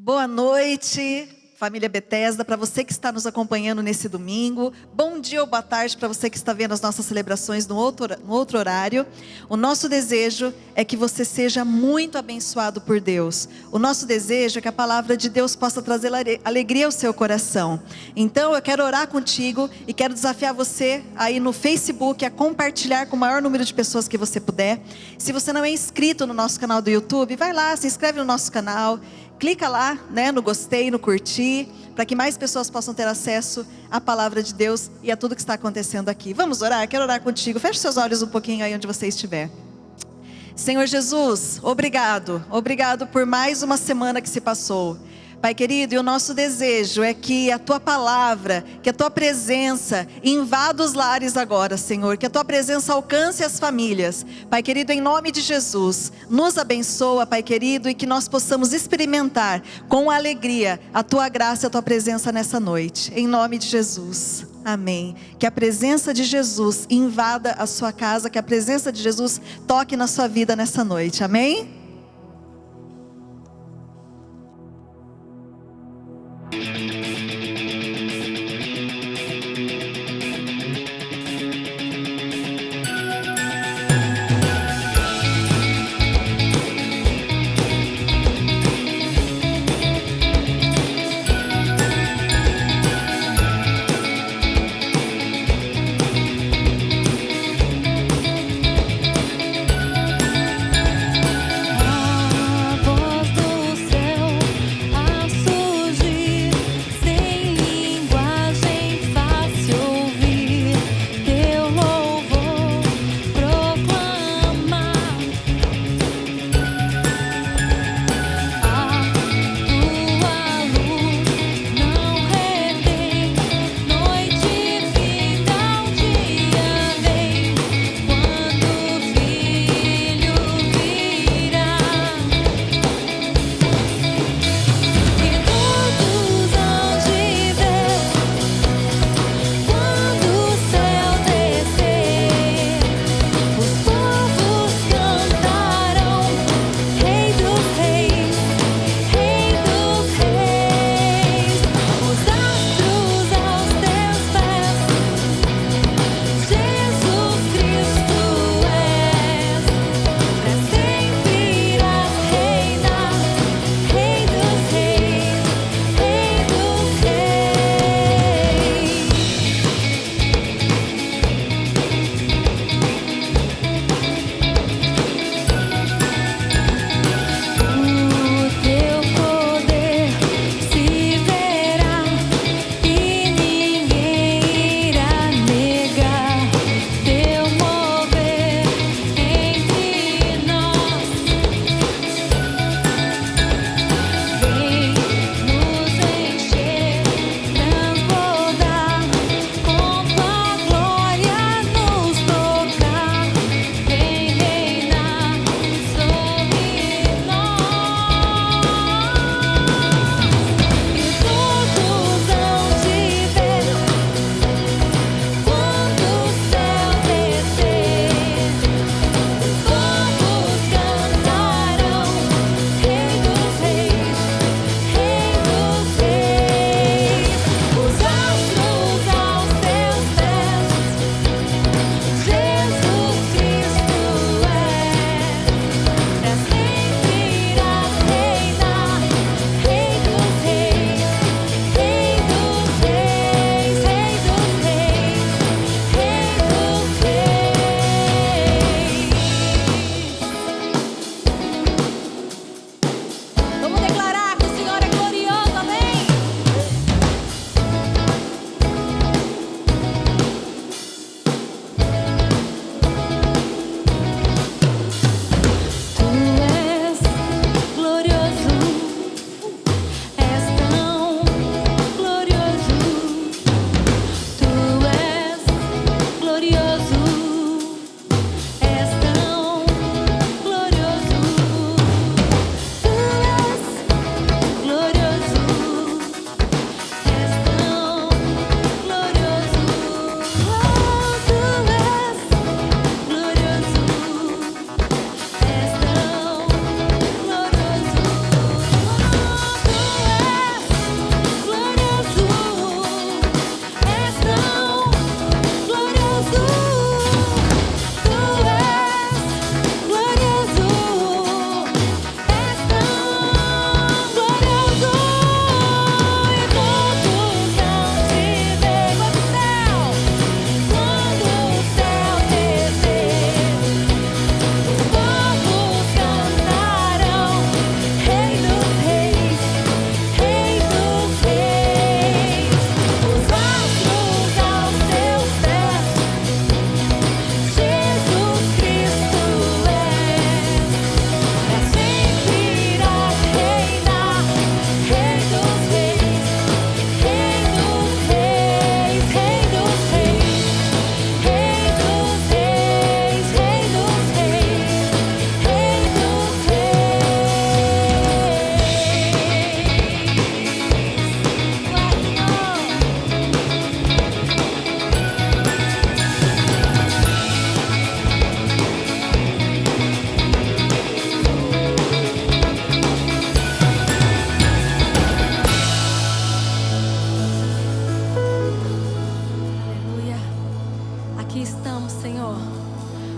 Boa noite, família Bethesda, para você que está nos acompanhando nesse domingo. Bom dia ou boa tarde para você que está vendo as nossas celebrações no outro horário. O nosso desejo é que você seja muito abençoado por Deus. O nosso desejo é que a palavra de Deus possa trazer alegria ao seu coração. Então eu quero orar contigo e quero desafiar você aí no Facebook a compartilhar com o maior número de pessoas que você puder. Se você não é inscrito no nosso canal do YouTube, vai lá, se inscreve no nosso canal. Clica lá, no gostei, no curtir, para que mais pessoas possam ter acesso à palavra de Deus e a tudo que está acontecendo aqui. Vamos orar? Quero orar contigo. Feche seus olhos um pouquinho aí onde você estiver. Senhor Jesus, obrigado. Obrigado por mais uma semana que se passou. Pai querido, e o nosso desejo é que a Tua palavra, que a Tua presença invada os lares agora, Senhor. Que a Tua presença alcance as famílias. Pai querido, em nome de Jesus, nos abençoa, Pai querido, e que nós possamos experimentar com alegria a Tua graça e a Tua presença nessa noite. Em nome de Jesus, amém. Que a presença de Jesus invada a sua casa, que a presença de Jesus toque na sua vida nessa noite, amém?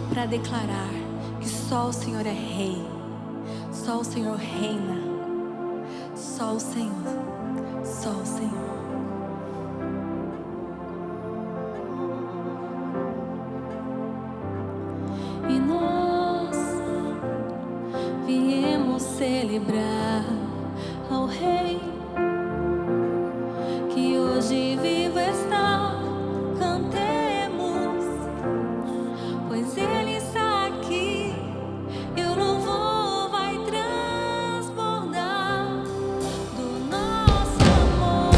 para declarar que só o Senhor é Rei, só o Senhor reina, só o Senhor, só o Senhor. E nós viemos celebrar ao Rei que hoje vivo está. Cantemos, pois Ele está aqui e o louvor vai transbordar do nosso amor.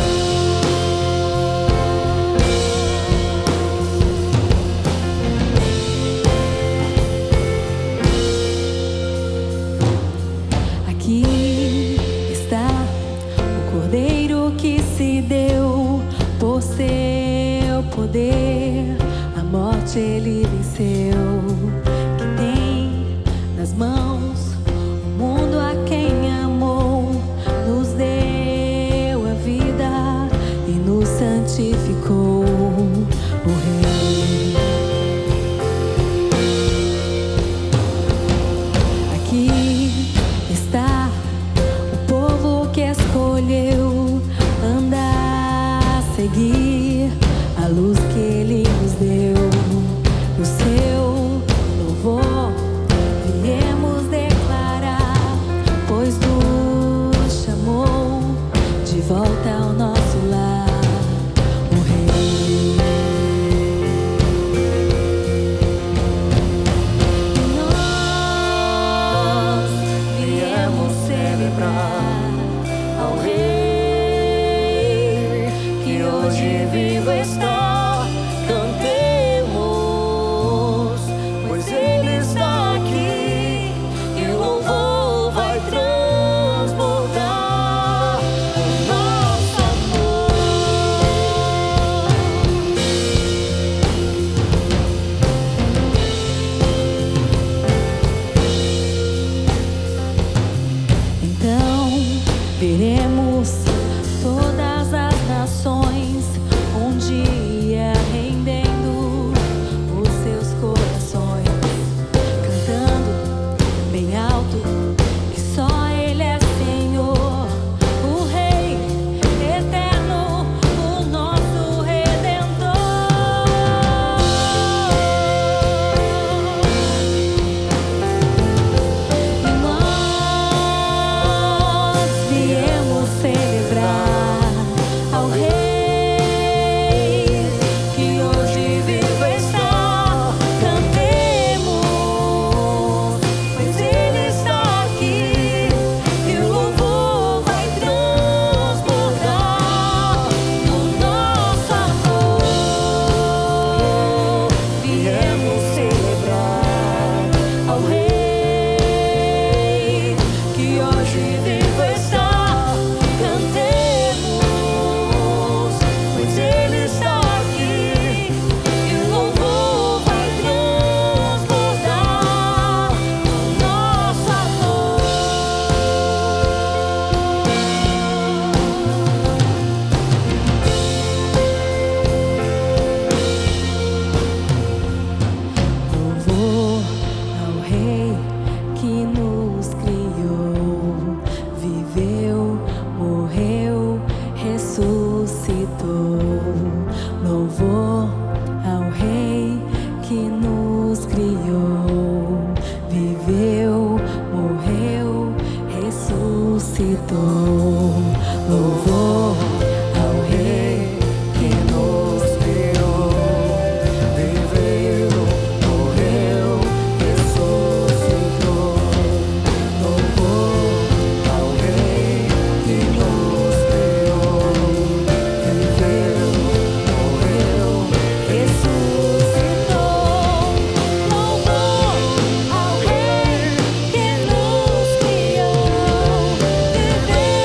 Aqui está o Cordeiro que se deu por seu poder. A morte Ele venceu, que tem nas mãos o mundo a quem amou. Nos deu a vida e nos santificou, o Rei. Aqui está o povo que escolheu andar, seguir a luz que Ele nos deu. No seu louvor viemos declarar, pois nos chamou de volta ao nosso lar, o Rei. Nós viemos celebrar ao Rei que hoje vivo está. Cantemos, pois Ele está aqui e o louvor vai transbordar o nosso amor. Então veremos todas as nações um dia rendendo os seus corações, cantando bem alto que só Ele é Senhor, o Rei eterno, o nosso Redentor. E nós viemos celebrar ao Rei que hoje vivo está. Cantemos, pois Ele está aqui e o louvor vai transbordar do nosso amor. Viemos celebrar ao Rei que hoje vivo está. Cantemos, pois Ele está aqui e o louvor vai transbordar do nosso amor. Louvor ao Rei que nos criou, viveu, morreu, ressuscitou. Louvor ao Rei que nos criou, viveu, morreu, ressuscitou. Louvor ao Rei que nos criou, viveu, morreu, ressuscitou. Louvor ao Rei que nos criou, viveu, morreu, ressuscitou. Louvor ao Rei que nos criou, viveu,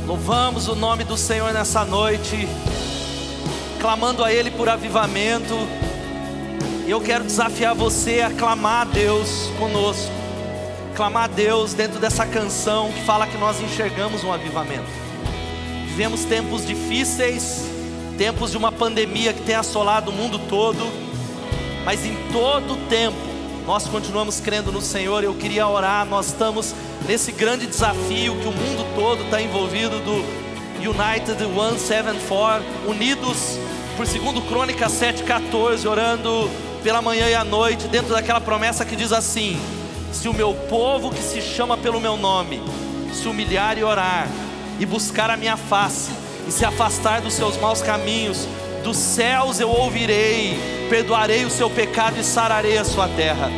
Louvamos o nome do Senhor nessa noite, clamando a Ele por avivamento. E eu quero desafiar você a clamar a Deus conosco, clamar a Deus dentro dessa canção que fala que nós enxergamos um avivamento. Vivemos tempos difíceis, tempos de uma pandemia que tem assolado o mundo todo, mas em todo tempo nós continuamos crendo no Senhor. Eu queria orar, nós estamos nesse grande desafio que o mundo todo está envolvido, do United 174, unidos por 2 Crônicas 7,14, orando pela manhã e à noite, dentro daquela promessa que diz assim: se o meu povo que se chama pelo meu nome se humilhar e orar, e buscar a minha face, e se afastar dos seus maus caminhos, dos céus eu ouvirei, perdoarei o seu pecado e sararei a sua terra.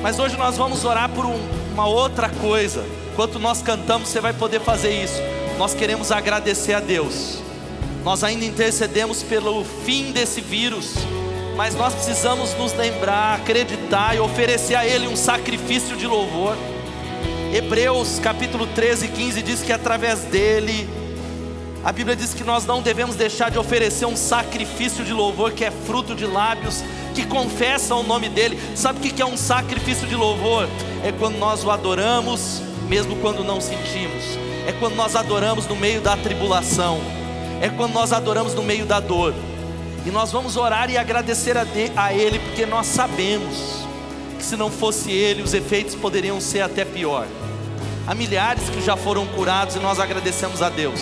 Mas hoje nós vamos orar por uma outra coisa. Enquanto nós cantamos, você vai poder fazer isso. Nós queremos agradecer a Deus. Nós ainda intercedemos pelo fim desse vírus, mas nós precisamos nos lembrar, acreditar e oferecer a Ele um sacrifício de louvor. Hebreus capítulo 13, 15 diz que através dele, a Bíblia diz que nós não devemos deixar de oferecer um sacrifício de louvor, que é fruto de lábios que confessam o nome dele. Sabe o que é um sacrifício de louvor? É quando nós o adoramos, mesmo quando não sentimos. É quando nós adoramos no meio da tribulação. É quando nós adoramos no meio da dor. E nós vamos orar e agradecer a Ele, porque nós sabemos que se não fosse Ele, os efeitos poderiam ser até pior. Há milhares que já foram curados e nós agradecemos a Deus.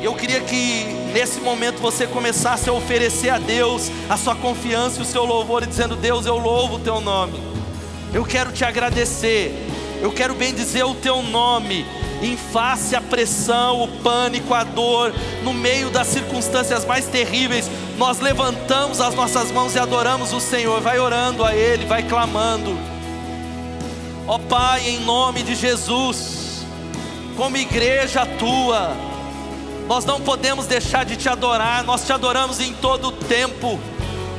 Eu queria que nesse momento você começasse a oferecer a Deus a sua confiança e o seu louvor, e dizendo: Deus, eu louvo o teu nome, eu quero te agradecer, eu quero bendizer o teu nome, em face à pressão, o pânico, a dor, no meio das circunstâncias mais terríveis, nós levantamos as nossas mãos e adoramos o Senhor. Vai orando a Ele, vai clamando. Ó Pai, em nome de Jesus, como igreja tua, nós não podemos deixar de te adorar. Nós te adoramos em todo o tempo,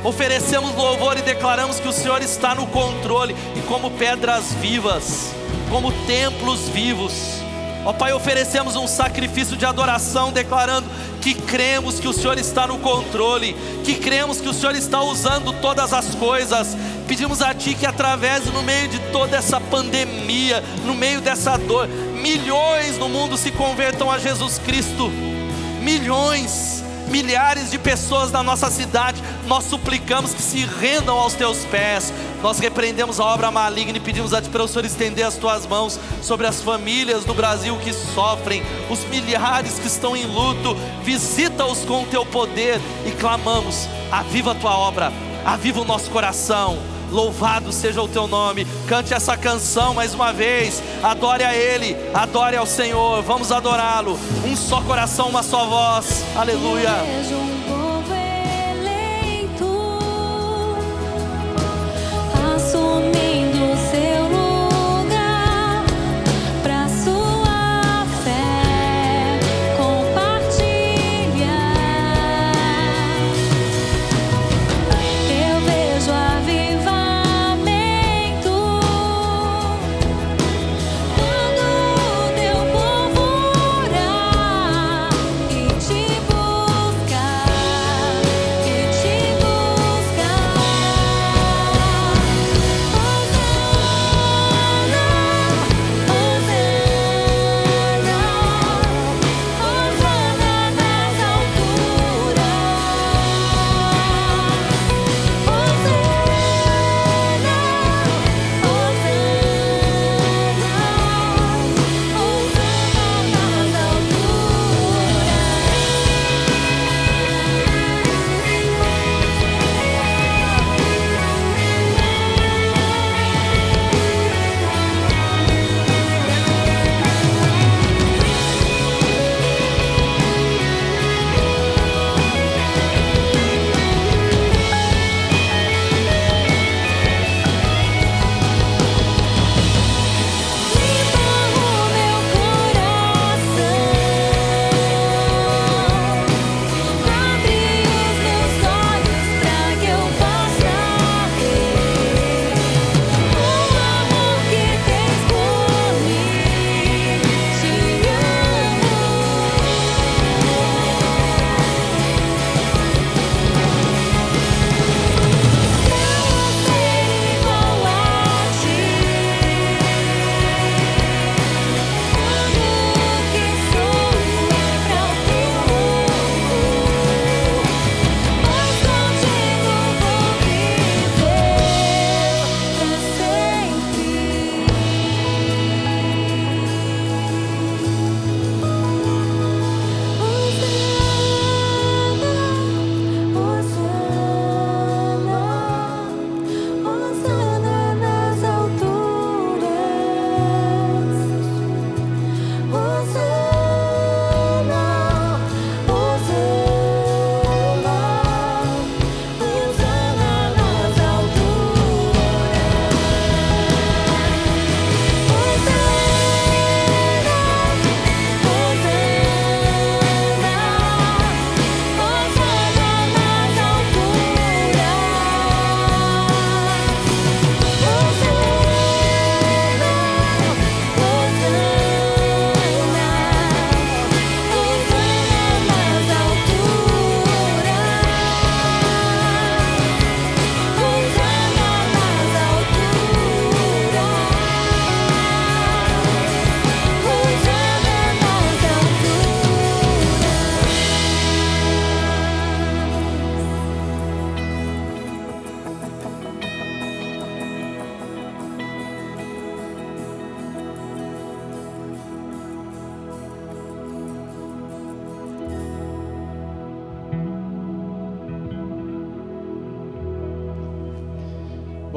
oferecemos louvor e declaramos que o Senhor está no controle. E como pedras vivas, como templos vivos, ó Pai, oferecemos um sacrifício de adoração, declarando que cremos que o Senhor está no controle, que cremos que o Senhor está usando todas as coisas. Pedimos a Ti que através, no meio de toda essa pandemia, no meio dessa dor, milhões no mundo se convertam a Jesus Cristo. Milhões, milhares de pessoas na nossa cidade, nós suplicamos que se rendam aos teus pés. Nós repreendemos a obra maligna e pedimos a Ti para o Senhor estender as Tuas mãos sobre as famílias do Brasil que sofrem, os milhares que estão em luto. Visita-os com o Teu poder e clamamos: aviva a Tua obra, aviva o nosso coração. Louvado seja o Teu nome. Cante essa canção mais uma vez. Adore a Ele, adore ao Senhor. Vamos adorá-lo. Um só coração, uma só voz. Aleluia. Vejo um povo eleito, assumindo seu lugar, pra sua fé compartilhar. Eu vejo avivamento quando o teu povo orar e te buscar.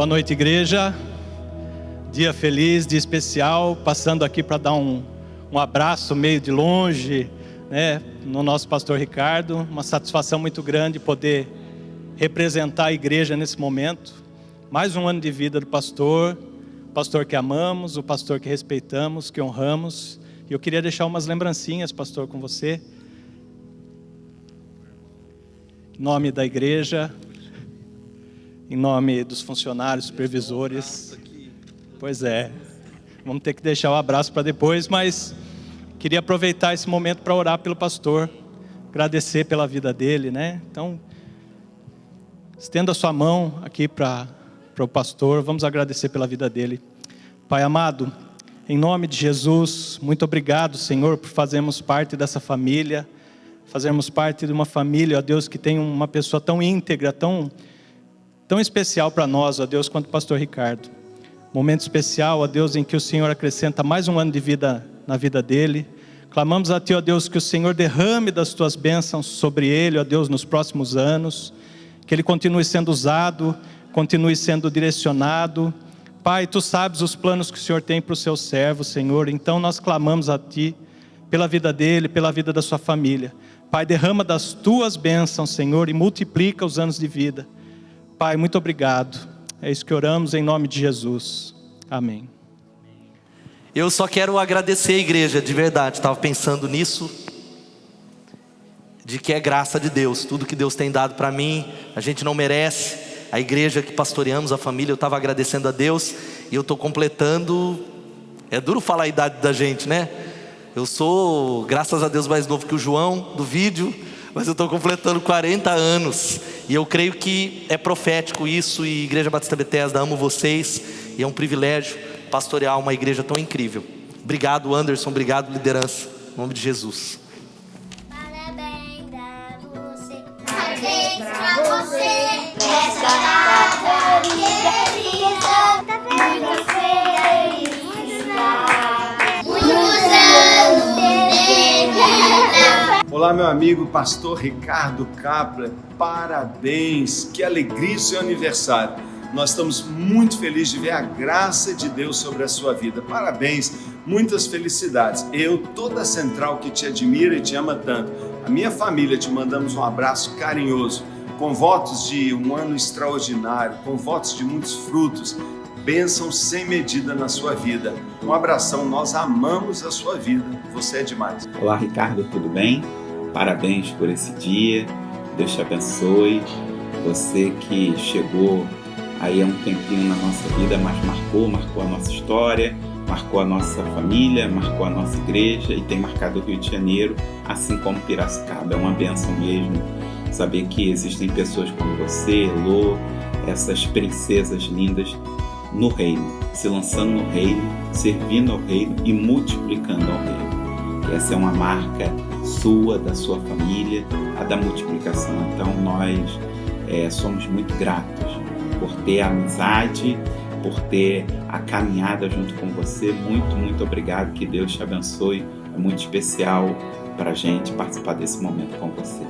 Boa noite, igreja. Dia feliz, dia especial. Passando aqui para dar um abraço meio de longe, né, no nosso pastor Ricardo. Uma satisfação muito grande poder representar a igreja nesse momento. Mais um ano de vida do pastor. O pastor que amamos, o pastor que respeitamos, que honramos. E eu queria deixar umas lembrancinhas, pastor, com você. Em nome da igreja, em nome dos funcionários, supervisores. Pois é, vamos ter que deixar o abraço para depois, mas queria aproveitar esse momento para orar pelo pastor, agradecer pela vida dele, né? Então, estenda a sua mão aqui para o pastor, vamos agradecer pela vida dele. Pai amado, em nome de Jesus, muito obrigado, Senhor, por fazermos parte dessa família, fazermos parte de uma família, ó Deus, que tem uma pessoa tão íntegra, tão especial para nós, ó Deus, quanto o pastor Ricardo. Momento especial, ó Deus, em que o Senhor acrescenta mais um ano de vida na vida dele. Clamamos a Ti, ó Deus, que o Senhor derrame das Tuas bênçãos sobre ele, ó Deus, nos próximos anos. Que ele continue sendo usado, continue sendo direcionado. Pai, Tu sabes os planos que o Senhor tem para o Seu servo, Senhor. Então nós clamamos a Ti pela vida dele, pela vida da sua família. Pai, derrama das Tuas bênçãos, Senhor, e multiplica os anos de vida. Pai, muito obrigado. É isso que oramos em nome de Jesus. Amém. Eu só quero agradecer a igreja, de verdade. Estava pensando nisso, de que é graça de Deus. Tudo que Deus tem dado para mim, a gente não merece. A igreja que pastoreamos, a família, eu estava agradecendo a Deus. E eu estou completando. É duro falar a idade da gente, né? Eu sou, graças a Deus, mais novo que o João, do vídeo. Mas eu estou completando 40 anos. E eu creio que é profético isso. E Igreja Batista Bethesda, amo vocês. E é um privilégio pastorear uma igreja tão incrível. Obrigado, Anderson. Obrigado, liderança. Em nome de Jesus. Parabéns pra você. Parabéns pra você. Essa data querida. Muita felicidade. Muitos anos de vida. Olá, meu amigo pastor Ricardo Capler, parabéns, que alegria o seu aniversário. Nós estamos muito felizes de ver a graça de Deus sobre a sua vida. Parabéns, muitas felicidades. Eu, toda a central que te admira e te ama tanto, a minha família, te mandamos um abraço carinhoso, com votos de um ano extraordinário, com votos de muitos frutos, bênçãos sem medida na sua vida. Um abração, nós amamos a sua vida, você é demais. Olá, Ricardo, tudo bem? Parabéns por esse dia, Deus te abençoe. Você que chegou aí há um tempinho na nossa vida, mas marcou a nossa história, marcou a nossa família, marcou a nossa igreja e tem marcado o Rio de Janeiro, assim como Piracicaba. É uma bênção mesmo saber que existem pessoas como você, Elô, essas princesas lindas no reino, se lançando no reino, servindo ao reino e multiplicando ao reino. E essa é uma marca sua, da sua família, a da multiplicação. Então nós somos muito gratos por ter a amizade, por ter a caminhada junto com você. Muito, muito obrigado, que Deus te abençoe. É muito especial para a gente participar desse momento com você.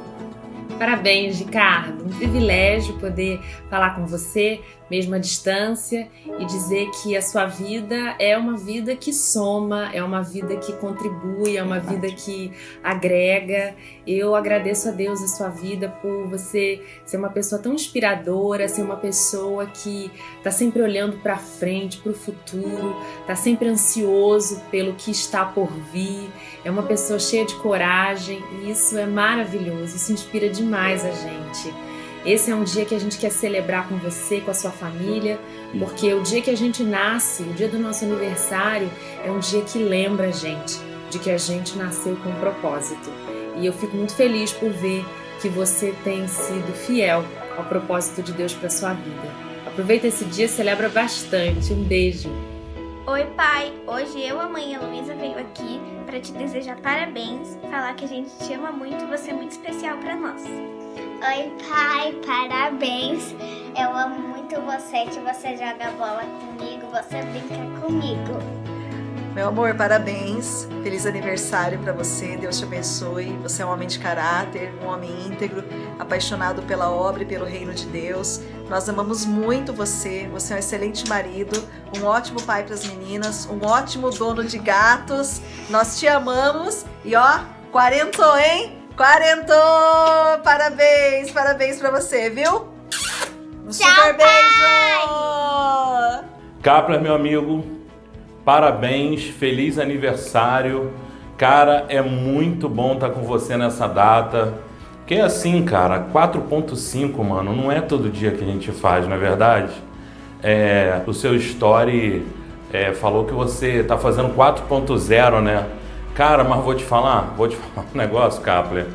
Parabéns, Ricardo. Um privilégio poder falar com você, mesmo à distância, e dizer que a sua vida é uma vida que soma, é uma vida que contribui, é uma vida que agrega. Eu agradeço a Deus a sua vida por você ser uma pessoa tão inspiradora, ser uma pessoa que está sempre olhando para frente, para o futuro, está sempre ansioso pelo que está por vir. É uma pessoa cheia de coragem e isso é maravilhoso, isso inspira demais a gente. Esse é um dia que a gente quer celebrar com você, com a sua família, porque o dia que a gente nasce, o dia do nosso aniversário, é um dia que lembra a gente de que a gente nasceu com um propósito. E eu fico muito feliz por ver que você tem sido fiel ao propósito de Deus para sua vida. Aproveita esse dia, celebra bastante. Um beijo. Oi, pai. Hoje eu, a mãe e a Luísa veio aqui para te desejar parabéns, falar que a gente te ama muito e você é muito especial para nós. Oi, pai. Parabéns. Eu amo muito você, que você joga bola comigo, você brinca comigo. Meu amor, parabéns. Feliz aniversário para você. Deus te abençoe. Você é um homem de caráter, um homem íntegro, apaixonado pela obra e pelo reino de Deus. Nós amamos muito você. Você é um excelente marido, um ótimo pai para as meninas, um ótimo dono de gatos. Nós te amamos. E ó, quarentou, hein? Quarentou! Parabéns, parabéns para você, viu? Um super beijo! Kapler, meu amigo, parabéns, feliz aniversário. Cara, é muito bom estar com você nessa data. Que é assim, cara, 4.5, mano, não é todo dia que a gente faz, não é verdade? O seu story falou que você tá fazendo 4.0, né? Cara, mas vou te falar um negócio, Kapler.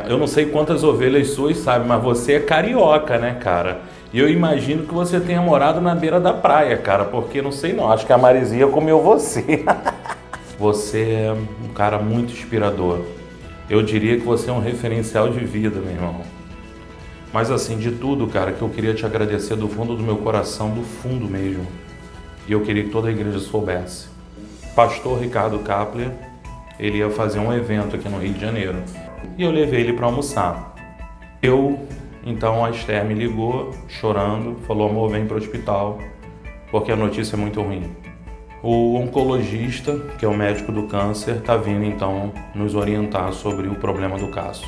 Eu não sei quantas ovelhas suas sabe, mas você é carioca, né, cara? E eu imagino que você tenha morado na beira da praia, cara, porque não sei não, acho que a Marizia comeu você. Você é um cara muito inspirador. Eu diria que você é um referencial de vida, meu irmão. Mas assim, de tudo, cara, que eu queria te agradecer do fundo do meu coração, do fundo mesmo. E eu queria que toda a igreja soubesse. Pastor Ricardo Kapler, ele ia fazer um evento aqui no Rio de Janeiro. E eu levei ele para almoçar. Então a Esther me ligou, chorando, falou, amor, vem para o hospital, porque a notícia é muito ruim. O oncologista, que é o médico do câncer, está vindo então nos orientar sobre o problema do Cássio.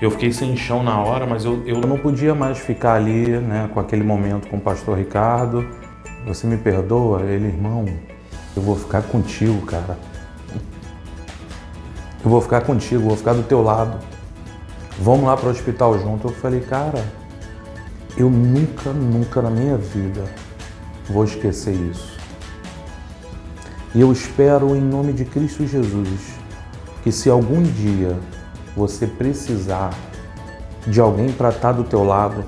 Eu fiquei sem chão na hora, mas eu não podia mais ficar ali, né, com aquele momento com o pastor Ricardo. Você me perdoa? Ele, irmão, eu vou ficar contigo, cara. Eu vou ficar contigo, vou ficar do teu lado. Vamos lá para o hospital junto. Eu falei, cara, eu nunca na minha vida vou esquecer isso. E eu espero, em nome de Cristo Jesus, que se algum dia você precisar de alguém para estar do teu lado,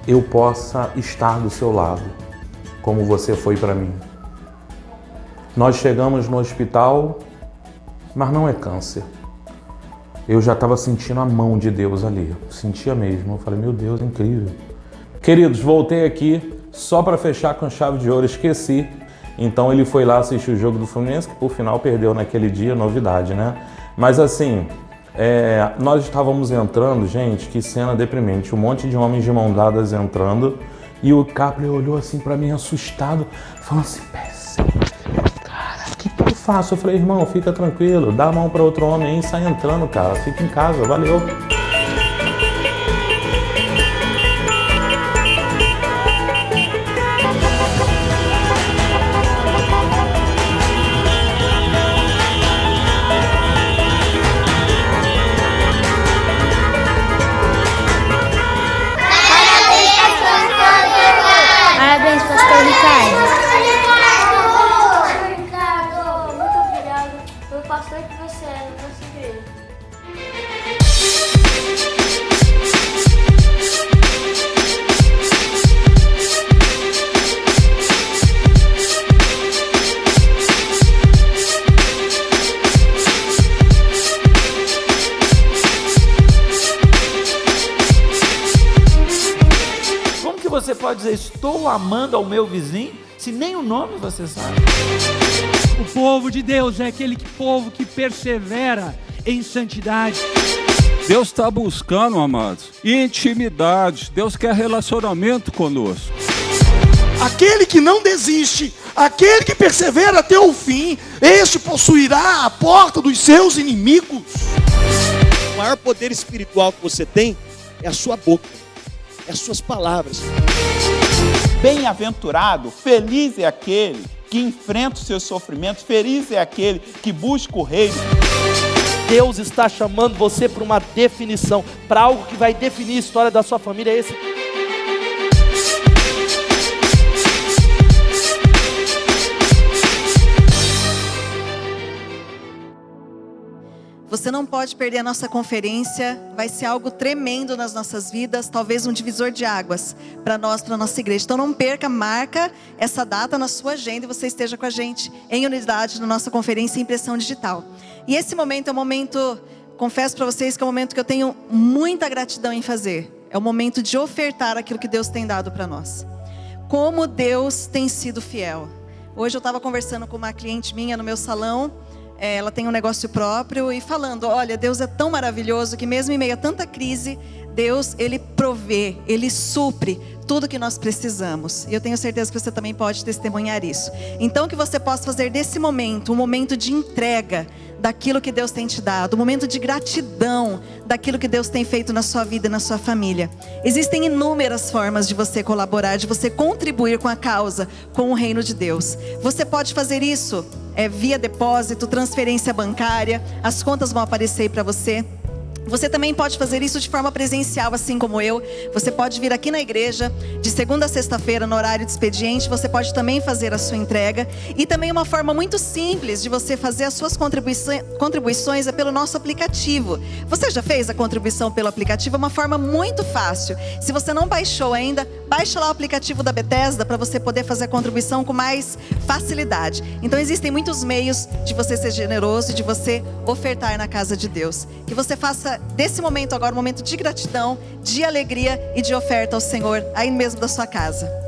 eu possa estar do seu lado, como você foi para mim. Nós chegamos no hospital, mas não é câncer. Eu já estava sentindo a mão de Deus ali, sentia mesmo. Eu falei, meu Deus, incrível. Queridos, voltei aqui só para fechar com chave de ouro, esqueci. Então ele foi lá assistir o jogo do Fluminense, que por final perdeu naquele dia, novidade, né? Mas assim, nós estávamos entrando, gente, que cena deprimente, um monte de homens de mão dadas entrando, e o Kapler olhou assim para mim assustado, falando assim, cara, o que eu faço? Eu falei, irmão, fica tranquilo, dá a mão para outro homem aí e sai entrando, cara, fica em casa, valeu. Parabéns, pastor Ricardo. Ricardo, muito obrigado pelo pastor que você é na nossa igreja. Como que você pode dizer, estou amando ao meu vizinho, se nem o nome você sabe? O povo de Deus é aquele povo que persevera em santidade. Deus está buscando, amados, intimidade. Deus quer relacionamento conosco. Aquele que não desiste, aquele que persevera até o fim, este possuirá a porta dos seus inimigos. O maior poder espiritual que você tem é a sua boca, é as suas palavras. Bem-aventurado, feliz é aquele que enfrenta os seus sofrimentos, feliz é aquele que busca o reino. Deus está chamando você para uma definição, para algo que vai definir a história da sua família. Esse Você não pode perder a nossa conferência, vai ser algo tremendo nas nossas vidas, talvez um divisor de águas para nós, para a nossa igreja. Então não perca, marca essa data na sua agenda e você esteja com a gente em unidade na nossa conferência em impressão digital. E esse momento é um momento, confesso para vocês que é um momento que eu tenho muita gratidão em fazer. É o momento de ofertar aquilo que Deus tem dado para nós. Como Deus tem sido fiel. Hoje eu estava conversando com uma cliente minha no meu salão. Ela tem um negócio próprio e falando, olha, Deus é tão maravilhoso que mesmo em meio a tanta crise, Deus, Ele provê, Ele supre tudo que nós precisamos. E eu tenho certeza que você também pode testemunhar isso. Então que você possa fazer desse momento um momento de entrega daquilo que Deus tem te dado, um momento de gratidão daquilo que Deus tem feito na sua vida e na sua família. Existem inúmeras formas de você colaborar, de você contribuir com a causa, com o reino de Deus. Você pode fazer isso via depósito, transferência bancária, as contas vão aparecer aí para você. Você também pode fazer isso de forma presencial, assim como eu. Você pode vir aqui na igreja, de segunda a sexta-feira, no horário de expediente. Você pode também fazer a sua entrega. E também uma forma muito simples de você fazer as suas contribuições é pelo nosso aplicativo. Você já fez a contribuição pelo aplicativo? É uma forma muito fácil. Se você não baixou ainda, baixa lá o aplicativo da Bethesda para você poder fazer a contribuição com mais facilidade. Então existem muitos meios de você ser generoso e de você ofertar na casa de Deus. Que você faça desse momento agora um momento de gratidão, de alegria e de oferta ao Senhor, aí mesmo da sua casa.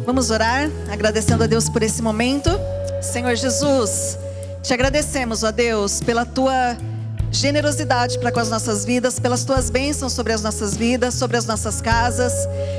Vamos orar, agradecendo a Deus por esse momento. Senhor Jesus, te agradecemos, ó Deus, pela tua generosidade para com as nossas vidas, pelas tuas bênçãos sobre as nossas vidas, sobre as nossas casas.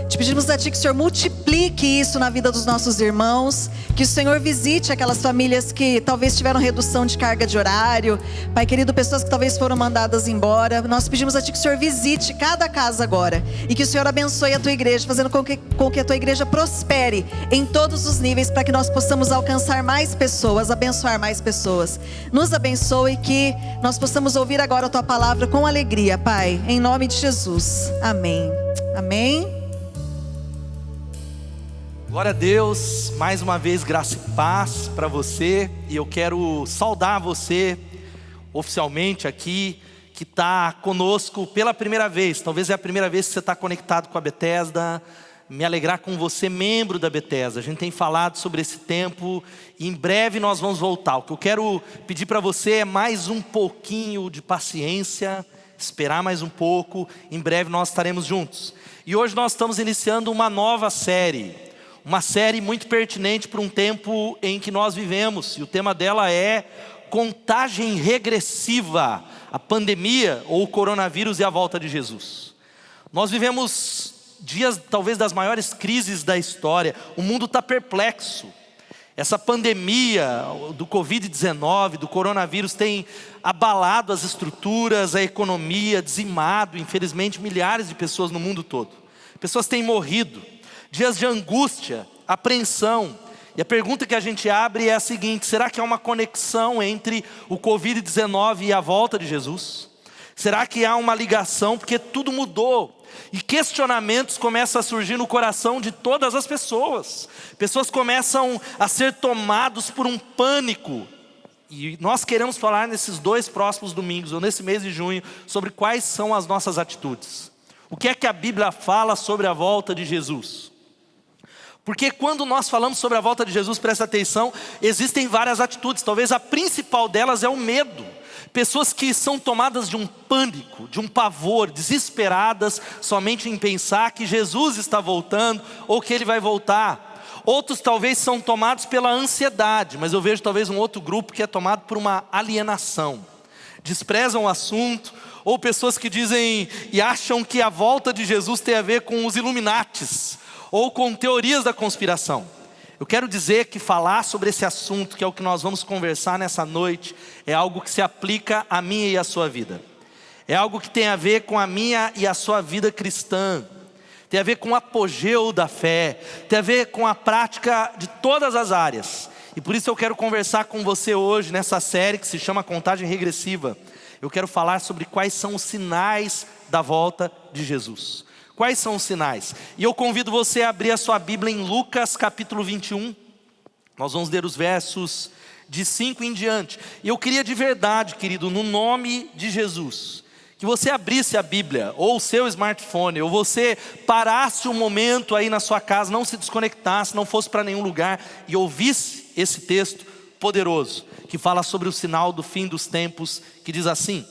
Te pedimos a ti que o Senhor multiplique isso na vida dos nossos irmãos, que o Senhor visite aquelas famílias que talvez tiveram redução de carga de horário, Pai querido, pessoas que talvez foram mandadas embora. Nós pedimos a ti que o Senhor visite cada casa agora e que o Senhor abençoe a tua igreja, fazendo com que a tua igreja prospere em todos os níveis, para que nós possamos alcançar mais pessoas, abençoar mais pessoas. Nos abençoe, que nós possamos ouvir agora a tua palavra com alegria, Pai, em nome de Jesus, amém. Amém. Glória a Deus, mais uma vez graça e paz para você. E eu quero saudar você oficialmente aqui, que está conosco pela primeira vez. Talvez é a primeira vez que você está conectado com a Bethesda. Me alegrar com você, membro da Bethesda. A gente tem falado sobre esse tempo e em breve nós vamos voltar. O que eu quero pedir para você é mais um pouquinho de paciência, esperar mais um pouco. Em breve nós estaremos juntos. E hoje nós estamos iniciando uma nova série. Uma série muito pertinente para um tempo em que nós vivemos. E o tema dela é contagem regressiva, a pandemia ou o coronavírus e a volta de Jesus. Nós vivemos dias talvez das maiores crises da história. O mundo está perplexo. Essa pandemia do Covid-19, do coronavírus, tem abalado as estruturas, a economia, dizimado, infelizmente, milhares de pessoas no mundo todo. Pessoas têm morrido. Dias de angústia apreensão. E a pergunta que a gente abre é a seguinte: será que há uma conexão entre o Covid-19 e a volta de Jesus? Será que há uma ligação? Porque tudo mudou. E questionamentos começam a surgir no coração de todas as pessoas. Pessoas começam a ser tomados por um pânico. E nós queremos falar nesses 2 próximos domingos, ou nesse mês de junho, sobre quais são as nossas atitudes. O que é que a Bíblia fala sobre a volta de Jesus? Porque quando nós falamos sobre a volta de Jesus, presta atenção, existem várias atitudes. Talvez a principal delas é o medo. Pessoas que são tomadas de um pânico, de um pavor, desesperadas somente em pensar que Jesus está voltando ou que Ele vai voltar. Outros talvez são tomados pela ansiedade, mas eu vejo talvez um outro grupo que é tomado por uma alienação. Desprezam o assunto, ou pessoas que dizem e acham que a volta de Jesus tem a ver com os Illuminatis, ou com teorias da conspiração. Eu quero dizer que falar sobre esse assunto, que é o que nós vamos conversar nessa noite, é algo que se aplica à minha e à sua vida. É algo que tem a ver com a minha e a sua vida cristã. Tem a ver com o apogeu da fé. Tem a ver com a prática de todas as áreas. E por isso eu quero conversar com você hoje, nessa série que se chama Contagem Regressiva. Eu quero falar sobre quais são os sinais da volta de Jesus. Quais são os sinais? E eu convido você a abrir a sua Bíblia em Lucas capítulo 21. Nós vamos ler os versos de 5 em diante. E eu queria de verdade, querido, no nome de Jesus, que você abrisse a Bíblia, ou o seu smartphone, ou você parasse um momento aí na sua casa, não se desconectasse, não fosse para nenhum lugar, e ouvisse esse texto poderoso, que fala sobre o sinal do fim dos tempos, que diz assim: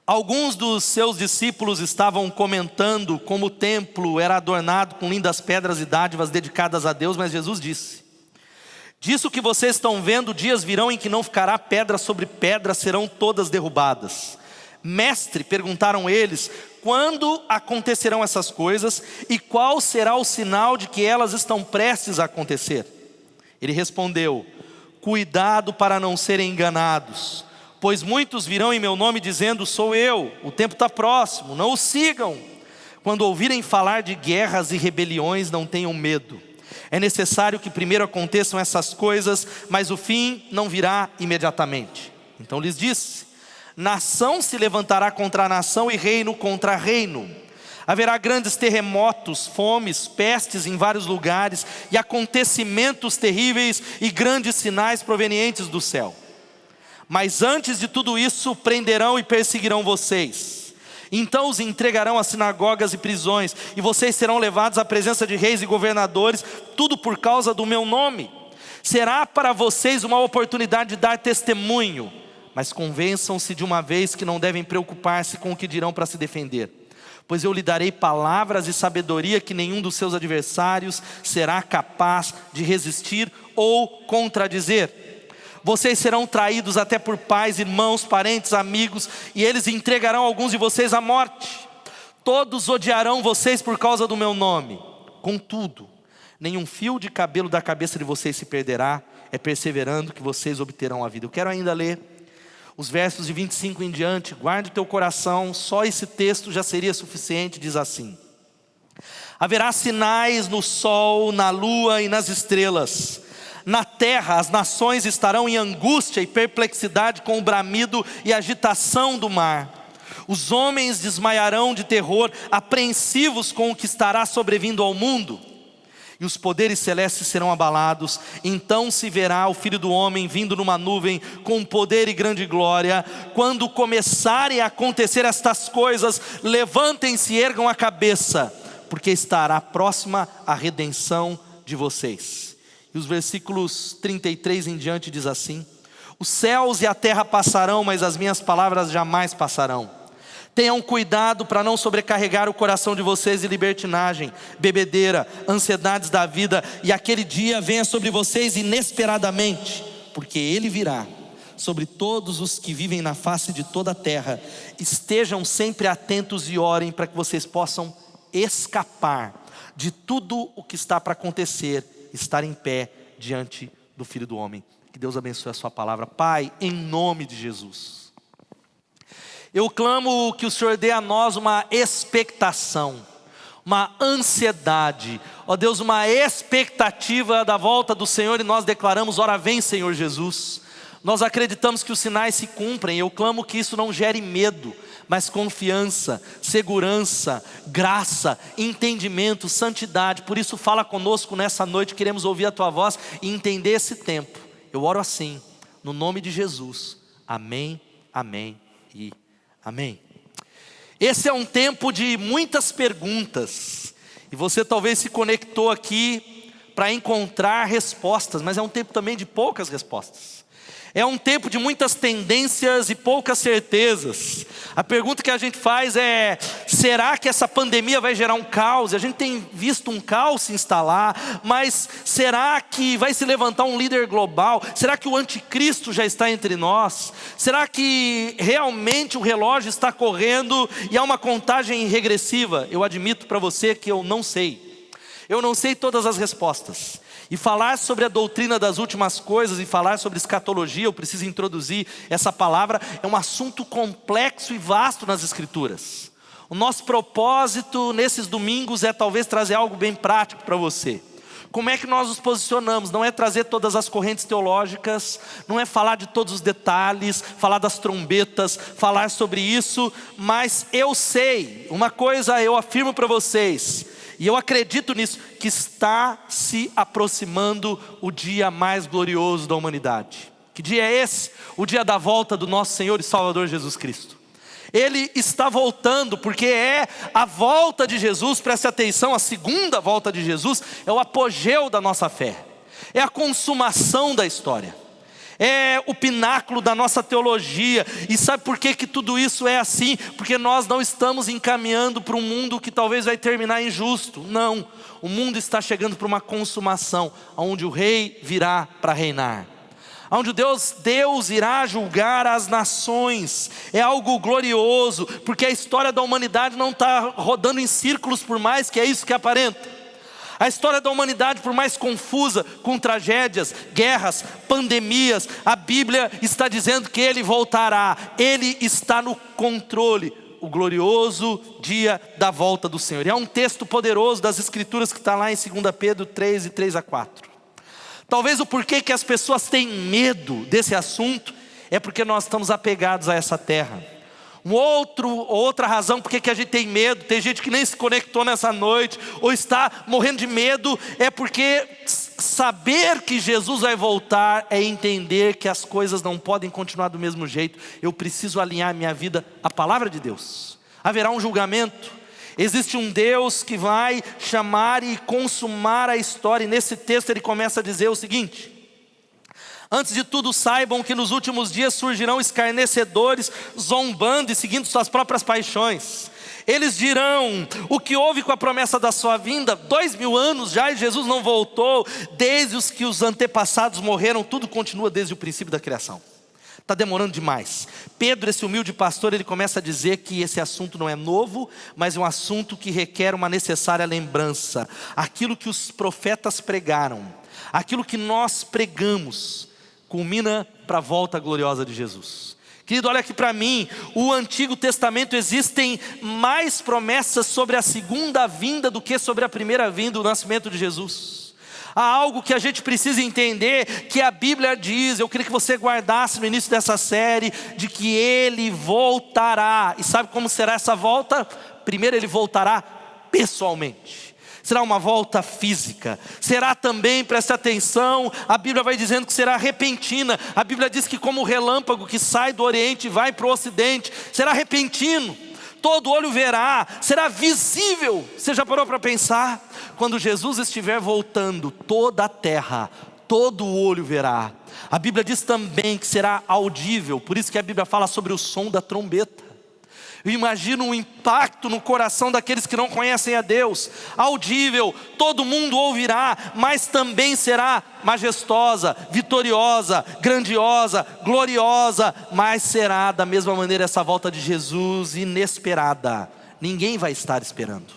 alguns dos seus discípulos estavam comentando como o templo era adornado com lindas pedras e dádivas dedicadas a Deus, mas Jesus disse: disso que vocês estão vendo, dias virão em que não ficará pedra sobre pedra, serão todas derrubadas. Mestre, perguntaram eles, quando acontecerão essas coisas e qual será o sinal de que elas estão prestes a acontecer? Ele respondeu: cuidado para não serem enganados, pois muitos virão em meu nome dizendo, sou eu, o tempo está próximo, não o sigam. Quando ouvirem falar de guerras e rebeliões, não tenham medo. É necessário que primeiro aconteçam essas coisas, mas o fim não virá imediatamente. Então lhes disse: nação se levantará contra nação e reino contra reino. Haverá grandes terremotos, fomes, pestes em vários lugares e acontecimentos terríveis e grandes sinais provenientes do céu. Mas antes de tudo isso, prenderão e perseguirão vocês. Então os entregarão às sinagogas e prisões, e vocês serão levados à presença de reis e governadores, tudo por causa do meu nome. Será para vocês uma oportunidade de dar testemunho, mas convençam-se de uma vez que não devem preocupar-se com o que dirão para se defender. Pois eu lhe darei palavras e sabedoria que nenhum dos seus adversários será capaz de resistir ou contradizer. Vocês serão traídos até por pais, irmãos, parentes, amigos, e eles entregarão alguns de vocês à morte. Todos odiarão vocês por causa do meu nome. Contudo, nenhum fio de cabelo da cabeça de vocês se perderá, é perseverando que vocês obterão a vida. Eu quero ainda ler os versos de 25 em diante, guarde o teu coração, só esse texto já seria suficiente, diz assim: haverá sinais no sol, na lua e nas estrelas. Na terra as nações estarão em angústia e perplexidade com o bramido e agitação do mar. Os homens desmaiarão de terror, apreensivos com o que estará sobrevindo ao mundo. E os poderes celestes serão abalados. Então se verá o Filho do Homem vindo numa nuvem com poder e grande glória. Quando começarem a acontecer estas coisas, levantem-se e ergam a cabeça, porque estará próxima a redenção de vocês. E os versículos 33 em diante diz assim: os céus e a terra passarão, mas as minhas palavras jamais passarão. Tenham cuidado para não sobrecarregar o coração de vocês de libertinagem, bebedeira, ansiedades da vida, e aquele dia venha sobre vocês inesperadamente, porque ele virá sobre todos os que vivem na face de toda a terra. Estejam sempre atentos e orem para que vocês possam escapar de tudo o que está para acontecer, estar em pé diante do Filho do Homem. Que Deus abençoe a sua palavra. Pai, em nome de Jesus, eu clamo que o Senhor dê a nós uma expectação, uma ansiedade, ó Deus, uma expectativa da volta do Senhor, e nós declaramos: ora vem, Senhor Jesus. Nós acreditamos que os sinais se cumprem. Eu clamo que isso não gere medo, mas confiança, segurança, graça, entendimento, santidade. Por isso fala conosco nessa noite, queremos ouvir a Tua voz e entender esse tempo. Eu oro assim, no nome de Jesus. Amém, amém e amém. Esse é um tempo de muitas perguntas, e você talvez se conectou aqui para encontrar respostas, mas é um tempo também de poucas respostas. É um tempo de muitas tendências e poucas certezas. A pergunta que a gente faz é: será que essa pandemia vai gerar um caos? A gente tem visto um caos se instalar, mas será que vai se levantar um líder global? Será que o anticristo já está entre nós? Será que realmente o relógio está correndo e há uma contagem regressiva? Eu admito para você que eu não sei. Eu não sei todas as respostas. E falar sobre a doutrina das últimas coisas e falar sobre escatologia, eu preciso introduzir essa palavra, é um assunto complexo e vasto nas Escrituras. O nosso propósito nesses domingos é talvez trazer algo bem prático para você. Como é que nós nos posicionamos? Não é trazer todas as correntes teológicas, não é falar de todos os detalhes, falar das trombetas, falar sobre isso, mas eu sei, uma coisa eu afirmo para vocês, e eu acredito nisso, que está se aproximando o dia mais glorioso da humanidade. Que dia é esse? O dia da volta do nosso Senhor e Salvador Jesus Cristo. Ele está voltando, porque é a volta de Jesus, preste atenção, a segunda volta de Jesus é o apogeu da nossa fé. É a consumação da história. É o pináculo da nossa teologia. E sabe por que tudo isso é assim? Porque nós não estamos encaminhando para um mundo que talvez vai terminar injusto. Não, o mundo está chegando para uma consumação, onde o rei virá para reinar, onde Deus irá julgar as nações. É algo glorioso, porque a história da humanidade não está rodando em círculos, por mais que é isso que aparenta. A história da humanidade, por mais confusa, com tragédias, guerras, pandemias, a Bíblia está dizendo que Ele voltará. Ele está no controle. O glorioso dia da volta do Senhor. E é um texto poderoso das Escrituras que está lá em 2 Pedro 3, 3-4. Talvez o porquê que as pessoas têm medo desse assunto é porque nós estamos apegados a essa terra. Outra razão porque que a gente tem medo, tem gente que nem se conectou nessa noite, ou está morrendo de medo, é porque saber que Jesus vai voltar é entender que as coisas não podem continuar do mesmo jeito. Eu preciso alinhar minha vida à palavra de Deus. Haverá um julgamento. Existe um Deus que vai chamar e consumar a história, e nesse texto ele começa a dizer o seguinte: antes de tudo saibam que nos últimos dias surgirão escarnecedores, zombando e seguindo suas próprias paixões. Eles dirão: o que houve com a promessa da sua vinda? 2000 anos já e Jesus não voltou. Desde os que os antepassados morreram, tudo continua desde o princípio da criação. Está demorando demais. Pedro, esse humilde pastor, ele começa a dizer que esse assunto não é novo, mas é um assunto que requer uma necessária lembrança. Aquilo que os profetas pregaram, aquilo que nós pregamos, culmina para a volta gloriosa de Jesus. Querido, olha aqui para mim, o Antigo Testamento existem mais promessas sobre a segunda vinda do que sobre a primeira vinda, o nascimento de Jesus. Há algo que a gente precisa entender, que a Bíblia diz, eu queria que você guardasse no início dessa série, de que Ele voltará. E sabe como será essa volta? Primeiro Ele voltará pessoalmente. Será uma volta física. Será também, preste atenção, a Bíblia vai dizendo que será repentina. A Bíblia diz que como o relâmpago que sai do Oriente e vai para o Ocidente, será repentino. Todo olho verá, será visível. Você já parou para pensar? Quando Jesus estiver voltando, toda a terra, todo olho verá. A Bíblia diz também que será audível. Por isso que a Bíblia fala sobre o som da trombeta. Eu imagino o impacto no coração daqueles que não conhecem a Deus. Audível, todo mundo ouvirá, mas também será majestosa, vitoriosa, grandiosa, gloriosa. Mas será da mesma maneira essa volta de Jesus inesperada. Ninguém vai estar esperando.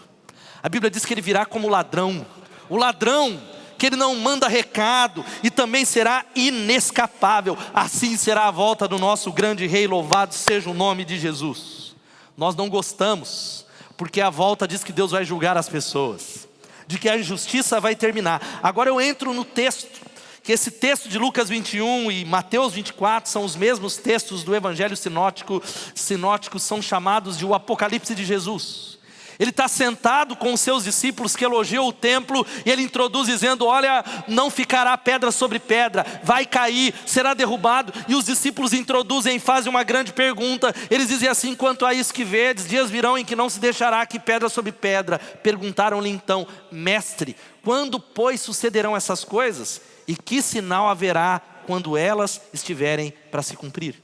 A Bíblia diz que Ele virá como ladrão. O ladrão que Ele não manda recado, e também será inescapável. Assim será a volta do nosso grande Rei, louvado seja o nome de Jesus. Nós não gostamos, porque a volta diz que Deus vai julgar as pessoas, de que a injustiça vai terminar. Agora eu entro no texto, que esse texto de Lucas 21 e Mateus 24 são os mesmos textos do Evangelho sinótico. Sinóticos são chamados de o Apocalipse de Jesus. Ele está sentado com os seus discípulos que elogiam o templo, e ele introduz dizendo: olha, não ficará pedra sobre pedra, vai cair, será derrubado. E os discípulos introduzem e fazem uma grande pergunta. Eles dizem assim: quanto a isso que vedes, dias virão em que não se deixará aqui pedra sobre pedra. Perguntaram-lhe então: mestre, quando pois sucederão essas coisas? E que sinal haverá quando elas estiverem para se cumprir?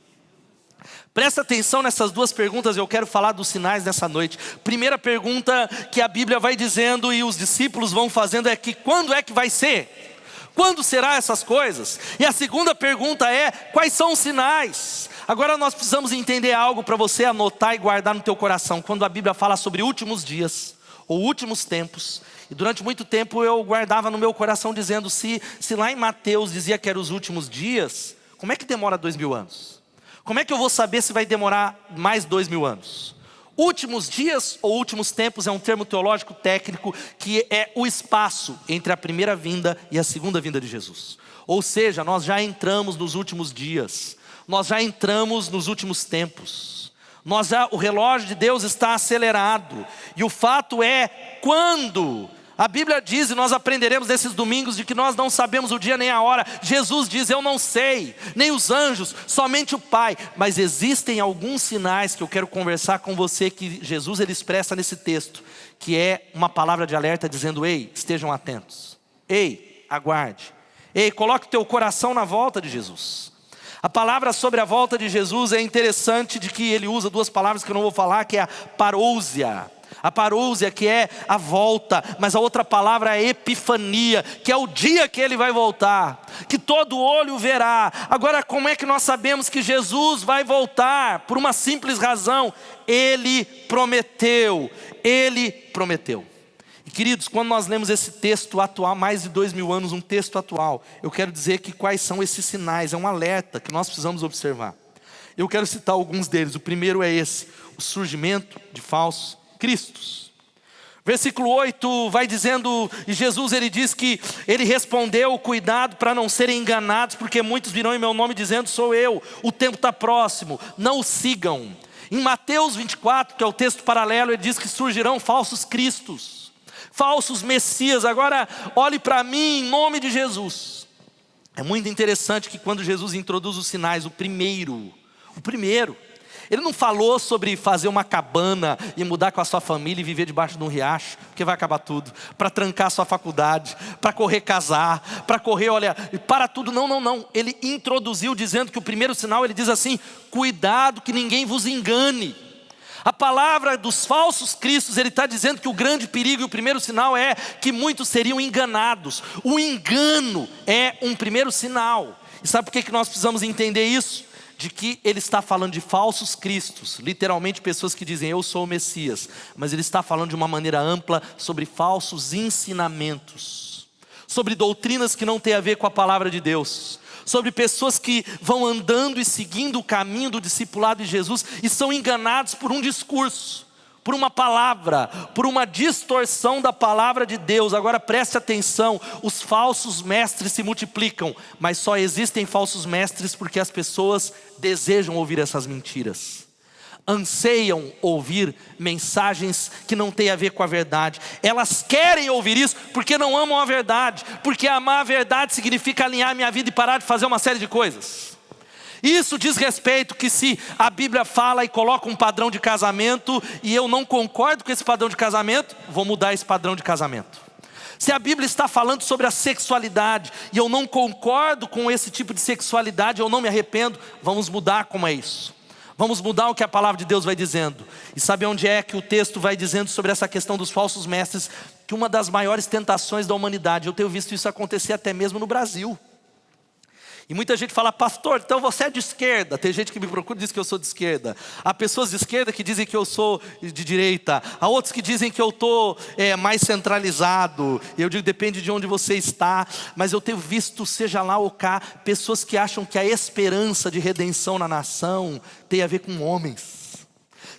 Presta atenção nessas duas perguntas, eu quero falar dos sinais nessa noite. Primeira pergunta que a Bíblia vai dizendo e os discípulos vão fazendo é que quando é que vai ser? Quando será essas coisas? E a segunda pergunta é: quais são os sinais? Agora nós precisamos entender algo para você anotar e guardar no teu coração. Quando a Bíblia fala sobre últimos dias ou últimos tempos, e durante muito tempo eu guardava no meu coração dizendo: se lá em Mateus dizia que eram os últimos dias, como é que demora 2000 anos? Como é que eu vou saber se vai demorar mais 2000 anos? Últimos dias ou últimos tempos é um termo teológico técnico que é o espaço entre a primeira vinda e a segunda vinda de Jesus. Ou seja, nós já entramos nos últimos dias, nós já entramos nos últimos tempos. O relógio de Deus está acelerado. E o fato é, quando a Bíblia diz, e nós aprenderemos nesses domingos, de que nós não sabemos o dia nem a hora. Jesus diz: eu não sei, nem os anjos, somente o Pai. Mas existem alguns sinais que eu quero conversar com você, que Jesus ele expressa nesse texto, que é uma palavra de alerta dizendo: ei, estejam atentos. Ei, aguarde. Ei, coloque o teu coração na volta de Jesus. A palavra sobre a volta de Jesus é interessante, de que ele usa duas palavras que eu não vou falar, que é a parousia. A parousia, que é a volta, mas a outra palavra é epifania, que é o dia que ele vai voltar, que todo olho verá. Agora, como é que nós sabemos que Jesus vai voltar? Por uma simples razão: ele prometeu. Ele prometeu. E queridos, quando nós lemos esse texto atual, mais de 2000 anos, um texto atual, eu quero dizer que quais são esses sinais, é um alerta que nós precisamos observar. Eu quero citar alguns deles. O primeiro é esse: o surgimento de falsos cristos. Versículo 8 vai dizendo, e Jesus ele diz que ele respondeu: cuidado para não serem enganados, porque muitos virão em meu nome dizendo: sou eu, o tempo está próximo, não o sigam. Em Mateus 24, que é o texto paralelo, ele diz que surgirão falsos cristos, falsos messias. Agora olhe para mim em nome de Jesus. É muito interessante que quando Jesus introduz os sinais, o primeiro, ele não falou sobre fazer uma cabana e mudar com a sua família e viver debaixo de um riacho, porque vai acabar tudo, para trancar a sua faculdade, para correr casar, para correr, olha, para tudo. Não. Ele introduziu dizendo que o primeiro sinal, ele diz assim: cuidado que ninguém vos engane. A palavra dos falsos cristos, ele está dizendo que o grande perigo e o primeiro sinal é que muitos seriam enganados. O engano é um primeiro sinal. E sabe por que nós precisamos entender isso? De que ele está falando de falsos cristos, literalmente pessoas que dizem: eu sou o Messias. Mas ele está falando de uma maneira ampla sobre falsos ensinamentos, sobre doutrinas que não têm a ver com a palavra de Deus, sobre pessoas que vão andando e seguindo o caminho do discipulado de Jesus e são enganados por um discurso, por uma palavra, por uma distorção da palavra de Deus. Agora preste atenção: os falsos mestres se multiplicam, mas só existem falsos mestres porque as pessoas desejam ouvir essas mentiras, anseiam ouvir mensagens que não têm a ver com a verdade. Elas querem ouvir isso porque não amam a verdade, porque amar a verdade significa alinhar minha vida e parar de fazer uma série de coisas. Isso diz respeito que se a Bíblia fala e coloca um padrão de casamento e eu não concordo com esse padrão de casamento, vou mudar esse padrão de casamento. Se a Bíblia está falando sobre a sexualidade e eu não concordo com esse tipo de sexualidade, eu não me arrependo, vamos mudar como é isso. Vamos mudar o que a palavra de Deus vai dizendo. E sabe onde é que o texto vai dizendo sobre essa questão dos falsos mestres? Que uma das maiores tentações da humanidade, eu tenho visto isso acontecer até mesmo no Brasil. E muita gente fala: pastor, então você é de esquerda. Tem gente que me procura e diz que eu sou de esquerda. Há pessoas de esquerda que dizem que eu sou de direita. Há outros que dizem que eu estou mais centralizado. Eu digo, depende de onde você está. Mas eu tenho visto, seja lá ou cá, pessoas que acham que a esperança de redenção na nação tem a ver com homens.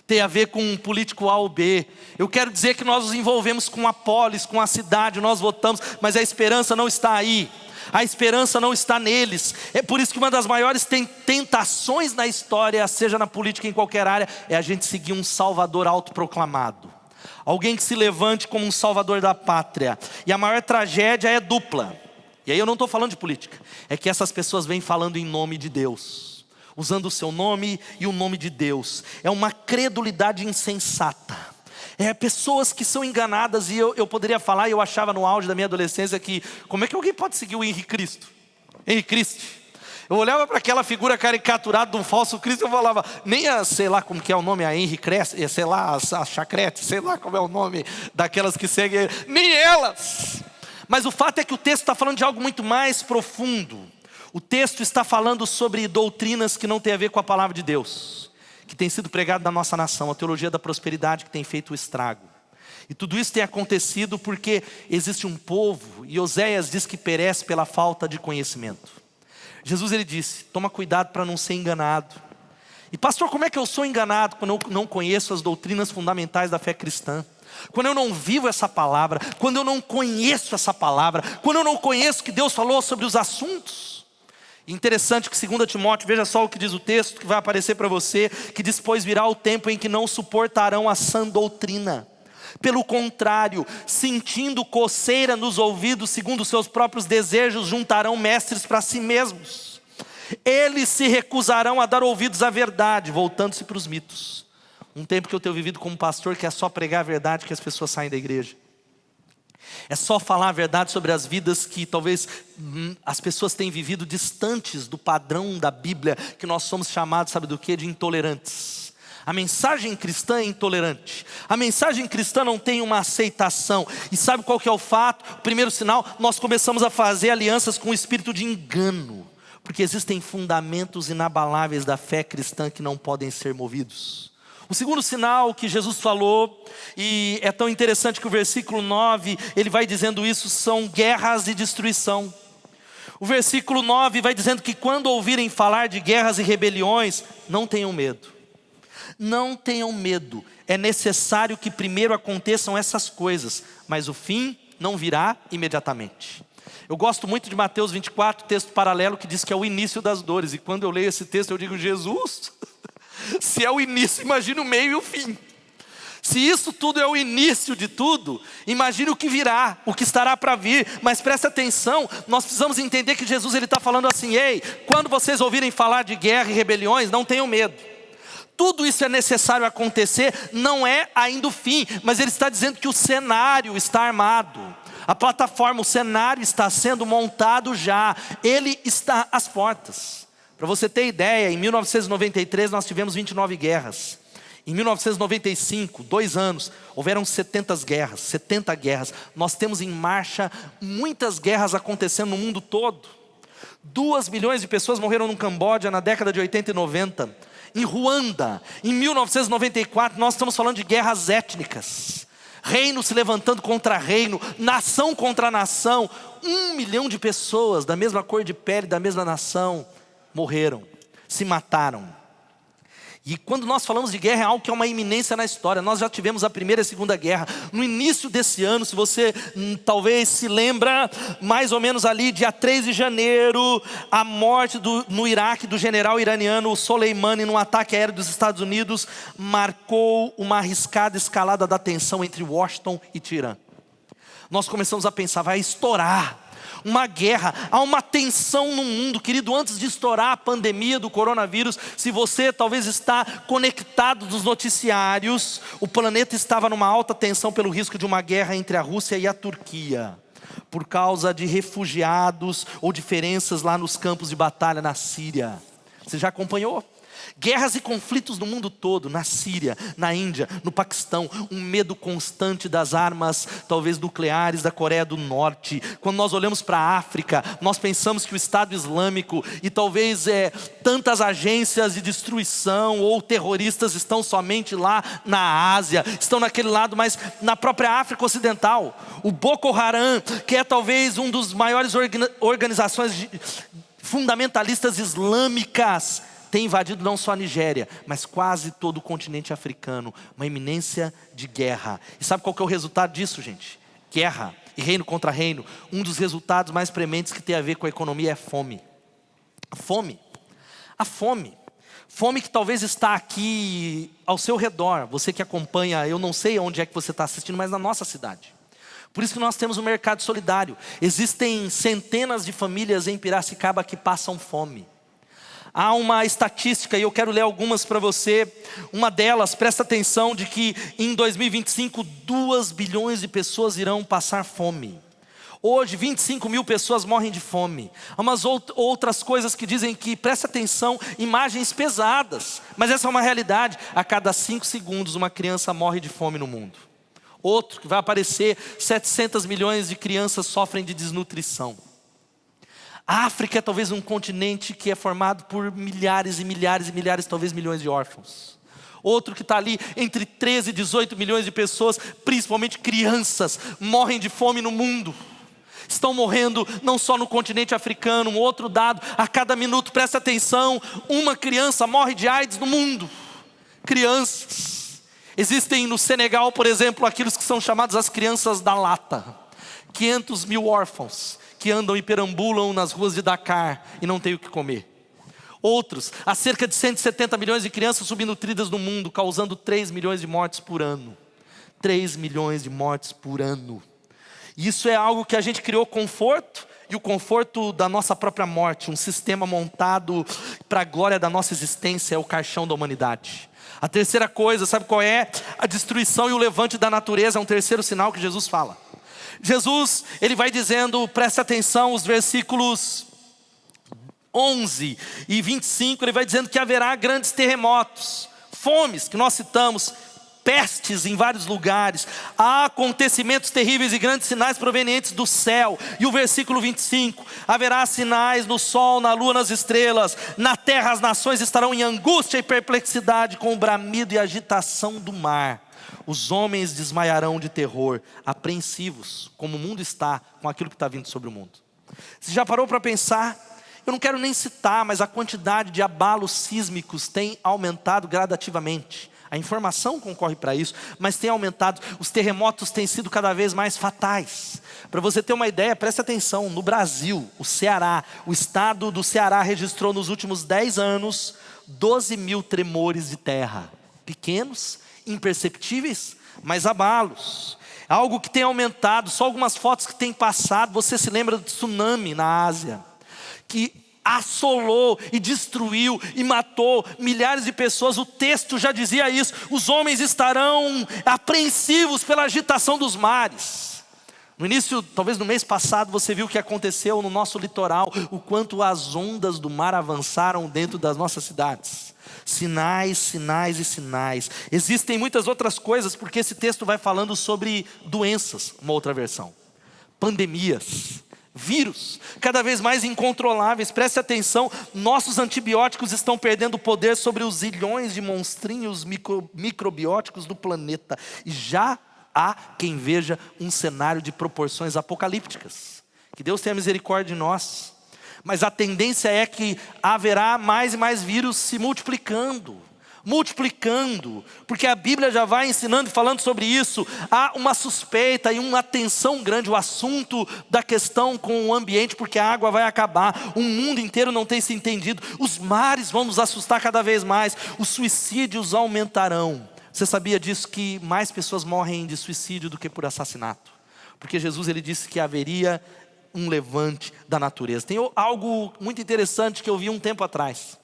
tem a ver com um político A ou B. Eu quero dizer que nós nos envolvemos com a polis, com a cidade, nós votamos, mas a esperança não está aí. A esperança não está neles. É por isso que uma das maiores tentações na história, seja na política, em qualquer área, é a gente seguir um salvador autoproclamado. Alguém que se levante como um salvador da pátria. E a maior tragédia é dupla. E aí eu não estou falando de política. É que essas pessoas vêm falando em nome de Deus, usando o seu nome e o nome de Deus. É uma credulidade insensata. É pessoas que são enganadas. E eu poderia falar, eu achava no auge da minha adolescência que como é que alguém pode seguir o Henrique Cristo? Henrique Cristo. Eu olhava para aquela figura caricaturada de um falso Cristo, eu falava, nem a, sei lá como que é o nome, a Henrique Cresce, sei lá, a Chacrete, sei lá como é o nome daquelas que seguem ele, nem elas. Mas o fato é que o texto está falando de algo muito mais profundo. O texto está falando sobre doutrinas que não tem a ver com a palavra de Deus, que tem sido pregado na nossa nação, a teologia da prosperidade que tem feito o estrago. E tudo isso tem acontecido porque existe um povo, e Oséias diz que perece pela falta de conhecimento. Jesus ele disse, toma cuidado para não ser enganado. E pastor, como é que eu sou enganado quando eu não conheço as doutrinas fundamentais da fé cristã? Quando eu não vivo essa palavra, quando eu não conheço essa palavra, quando eu não conheço o que Deus falou sobre os assuntos? Interessante que 2 Timóteo, veja só o que diz o texto que vai aparecer para você, que diz, pois virá o tempo em que não suportarão a sã doutrina. Pelo contrário, sentindo coceira nos ouvidos, segundo os seus próprios desejos, juntarão mestres para si mesmos. Eles se recusarão a dar ouvidos à verdade, voltando-se para os mitos. Um tempo que eu tenho vivido como pastor, que é só pregar a verdade que as pessoas saem da igreja. É só falar a verdade sobre as vidas que talvez as pessoas têm vivido distantes do padrão da Bíblia, que nós somos chamados, sabe do que? De intolerantes. A mensagem cristã é intolerante. A mensagem cristã não tem uma aceitação. E sabe qual que é o fato? O primeiro sinal, nós começamos a fazer alianças com o espírito de engano. Porque existem fundamentos inabaláveis da fé cristã que não podem ser movidos. O segundo sinal que Jesus falou, e é tão interessante que o versículo 9, ele vai dizendo isso, são guerras e destruição. O versículo 9 vai dizendo que quando ouvirem falar de guerras e rebeliões, não tenham medo. Não tenham medo, é necessário que primeiro aconteçam essas coisas, mas o fim não virá imediatamente. Eu gosto muito de Mateus 24, texto paralelo que diz que é o início das dores, e quando eu leio esse texto eu digo, Jesus, se é o início, imagina o meio e o fim. Se isso tudo é o início de tudo, imagine o que virá, o que estará para vir. Mas preste atenção, nós precisamos entender que Jesus está falando assim, ei, quando vocês ouvirem falar de guerra e rebeliões, não tenham medo. Tudo isso é necessário acontecer, não é ainda o fim, mas ele está dizendo que o cenário está armado. A plataforma, o cenário está sendo montado já, ele está às portas. Para você ter ideia, em 1993 nós tivemos 29 guerras. Em 1995, 2 anos, houveram 70 guerras. Nós temos em marcha muitas guerras acontecendo no mundo todo. 2 milhões de pessoas morreram no Camboja na década de 80 e 90. Em Ruanda, em 1994, nós estamos falando de guerras étnicas. Reino se levantando contra reino, nação contra nação. 1 milhão de pessoas da mesma cor de pele, da mesma nação, morreram, se mataram. E quando nós falamos de guerra, é algo que é uma iminência na história. Nós já tivemos a Primeira e a Segunda Guerra. No início desse ano, se você talvez se lembra, mais ou menos ali, dia 3 de janeiro, a morte no Iraque do general iraniano Soleimani, num ataque aéreo dos Estados Unidos, marcou uma arriscada escalada da tensão entre Washington e Teherã. Nós começamos a pensar, vai estourar uma guerra, há uma tensão no mundo, querido. Antes de estourar a pandemia do coronavírus, se você talvez está conectado dos noticiários, o planeta estava numa alta tensão pelo risco de uma guerra entre a Rússia e a Turquia, por causa de refugiados ou diferenças lá nos campos de batalha na Síria. Você já acompanhou? Guerras e conflitos no mundo todo, na Síria, na Índia, no Paquistão, um medo constante das armas, talvez nucleares da Coreia do Norte. Quando nós olhamos para a África, nós pensamos que o Estado Islâmico e talvez tantas agências de destruição ou terroristas estão somente lá na Ásia, estão naquele lado, mas na própria África Ocidental. O Boko Haram, que é talvez um dos maiores organizações fundamentalistas islâmicas, tem invadido não só a Nigéria, mas quase todo o continente africano. Uma iminência de guerra. E sabe qual que é o resultado disso, gente? Guerra e reino contra reino. Um dos resultados mais prementes que tem a ver com a economia é a fome. A fome. A fome. Fome que talvez está aqui ao seu redor. Você que acompanha, eu não sei onde é que você está assistindo, mas na nossa cidade. Por isso que nós temos um mercado solidário. Existem centenas de famílias em Piracicaba que passam fome. Há uma estatística, e eu quero ler algumas para você. Uma delas, presta atenção, de que em 2025, 2 bilhões de pessoas irão passar fome. Hoje, 25 mil pessoas morrem de fome. Há umas outras coisas que dizem que, presta atenção, imagens pesadas. Mas essa é uma realidade. A cada 5 segundos, uma criança morre de fome no mundo. Outro que vai aparecer, 700 milhões de crianças sofrem de desnutrição. A África é talvez um continente que é formado por milhares e milhares e milhares, talvez milhões de órfãos. Outro que está ali entre 13 e 18 milhões de pessoas, principalmente crianças, morrem de fome no mundo. Estão morrendo não só no continente africano. Um outro dado, a cada minuto, presta atenção, uma criança morre de AIDS no mundo. Crianças. Existem no Senegal, por exemplo, aqueles que são chamados as crianças da lata. 500 mil órfãos que andam e perambulam nas ruas de Dakar e não têm o que comer. Outros, há cerca de 170 milhões de crianças subnutridas no mundo, causando 3 milhões de mortes por ano. 3 milhões de mortes por ano. Isso é algo que a gente criou conforto, e o conforto da nossa própria morte. Um sistema montado para a glória da nossa existência é o caixão da humanidade. A terceira coisa, sabe qual é? A destruição e o levante da natureza é um terceiro sinal que Jesus fala. Jesus, ele vai dizendo, presta atenção, os versículos 11 e 25, ele vai dizendo que haverá grandes terremotos, fomes, que nós citamos, pestes em vários lugares, há acontecimentos terríveis e grandes sinais provenientes do céu. E o versículo 25, haverá sinais no sol, na lua, nas estrelas, na terra as nações estarão em angústia e perplexidade, com o bramido e agitação do mar. Os homens desmaiarão de terror, apreensivos, como o mundo está com aquilo que está vindo sobre o mundo. Você já parou para pensar? Eu não quero nem citar, mas a quantidade de abalos sísmicos tem aumentado gradativamente. A informação concorre para isso, mas tem aumentado. Os terremotos têm sido cada vez mais fatais. Para você ter uma ideia, preste atenção, no Brasil, o Ceará, o estado do Ceará registrou nos últimos 10 anos 12 mil tremores de terra. Pequenos, imperceptíveis, mas abalos. Algo que tem aumentado, só algumas fotos que têm passado. Você se lembra do tsunami na Ásia, que assolou e destruiu e matou milhares de pessoas. O texto já dizia isso. Os homens estarão apreensivos pela agitação dos mares. No início, talvez no mês passado, você viu o que aconteceu no nosso litoral, o quanto as ondas do mar avançaram dentro das nossas cidades. Sinais, sinais e sinais. Existem muitas outras coisas, porque esse texto vai falando sobre doenças, uma outra versão, pandemias, vírus, cada vez mais incontroláveis. Preste atenção, nossos antibióticos estão perdendo poder sobre os zilhões de monstrinhos microbióticos do planeta. E já há quem veja um cenário de proporções apocalípticas. Que Deus tenha misericórdia de nós. Mas a tendência é que haverá mais e mais vírus se multiplicando, porque a Bíblia já vai ensinando e falando sobre isso. Há uma suspeita e uma tensão grande, o assunto da questão com o ambiente, porque a água vai acabar, o mundo inteiro não tem se entendido, os mares vão nos assustar cada vez mais, os suicídios aumentarão. Você sabia disso, que mais pessoas morrem de suicídio do que por assassinato? Porque Jesus, ele disse que haveria um levante da natureza. Tem algo muito interessante que eu vi um tempo atrás.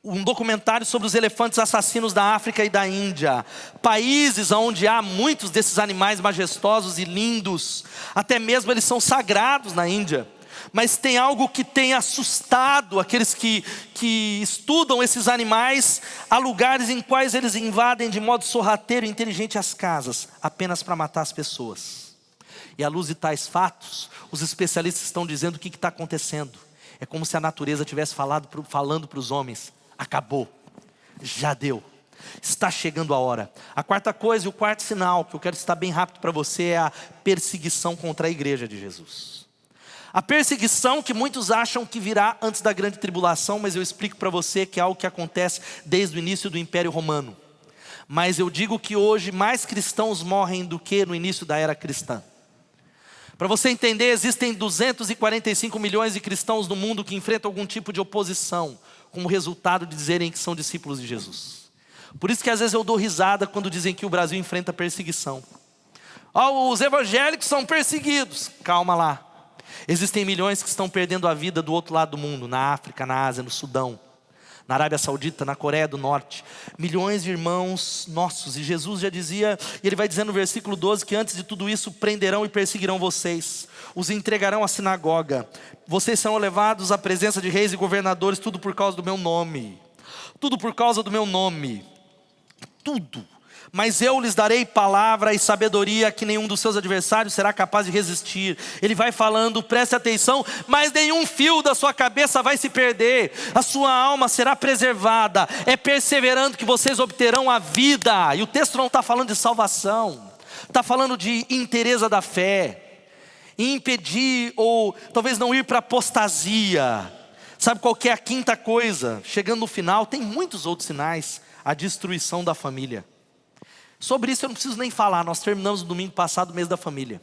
Um documentário sobre os elefantes assassinos da África e da Índia. Países onde há muitos desses animais majestosos e lindos. Até mesmo eles são sagrados na Índia. Mas tem algo que tem assustado aqueles que estudam esses animais. Há lugares em quais eles invadem de modo sorrateiro e inteligente as casas, apenas para matar as pessoas. E à luz de tais fatos, os especialistas estão dizendo o que está acontecendo. É como se a natureza estivesse falando para os homens: acabou, já deu, está chegando a hora. A quarta coisa e o quarto sinal, que eu quero citar bem rápido para você, é a perseguição contra a igreja de Jesus. A perseguição que muitos acham que virá antes da grande tribulação, mas eu explico para você que é algo que acontece desde o início do Império Romano. Mas eu digo que hoje mais cristãos morrem do que no início da era cristã. Para você entender, existem 245 milhões de cristãos no mundo que enfrentam algum tipo de oposição, como resultado de dizerem que são discípulos de Jesus. Por isso que às vezes eu dou risada quando dizem que o Brasil enfrenta perseguição. Os evangélicos são perseguidos. Calma lá. Existem milhões que estão perdendo a vida do outro lado do mundo, na África, na Ásia, no Sudão, na Arábia Saudita, na Coreia do Norte. Milhões de irmãos nossos. E Jesus já dizia, e ele vai dizer no versículo 12, que antes de tudo isso prenderão e perseguirão vocês. Os entregarão à sinagoga. Vocês serão levados à presença de reis e governadores, tudo por causa do meu nome. Tudo por causa do meu nome. Tudo. Mas eu lhes darei palavra e sabedoria que nenhum dos seus adversários será capaz de resistir. Ele vai falando, preste atenção, mas nenhum fio da sua cabeça vai se perder. A sua alma será preservada. É perseverando que vocês obterão a vida. E o texto não está falando de salvação. Está falando de inteireza da fé. Impedir ou talvez não ir para apostasia. Sabe qual que é a quinta coisa? Chegando no final, tem muitos outros sinais. A destruição da família. Sobre isso eu não preciso nem falar, nós terminamos no domingo passado o mês da família.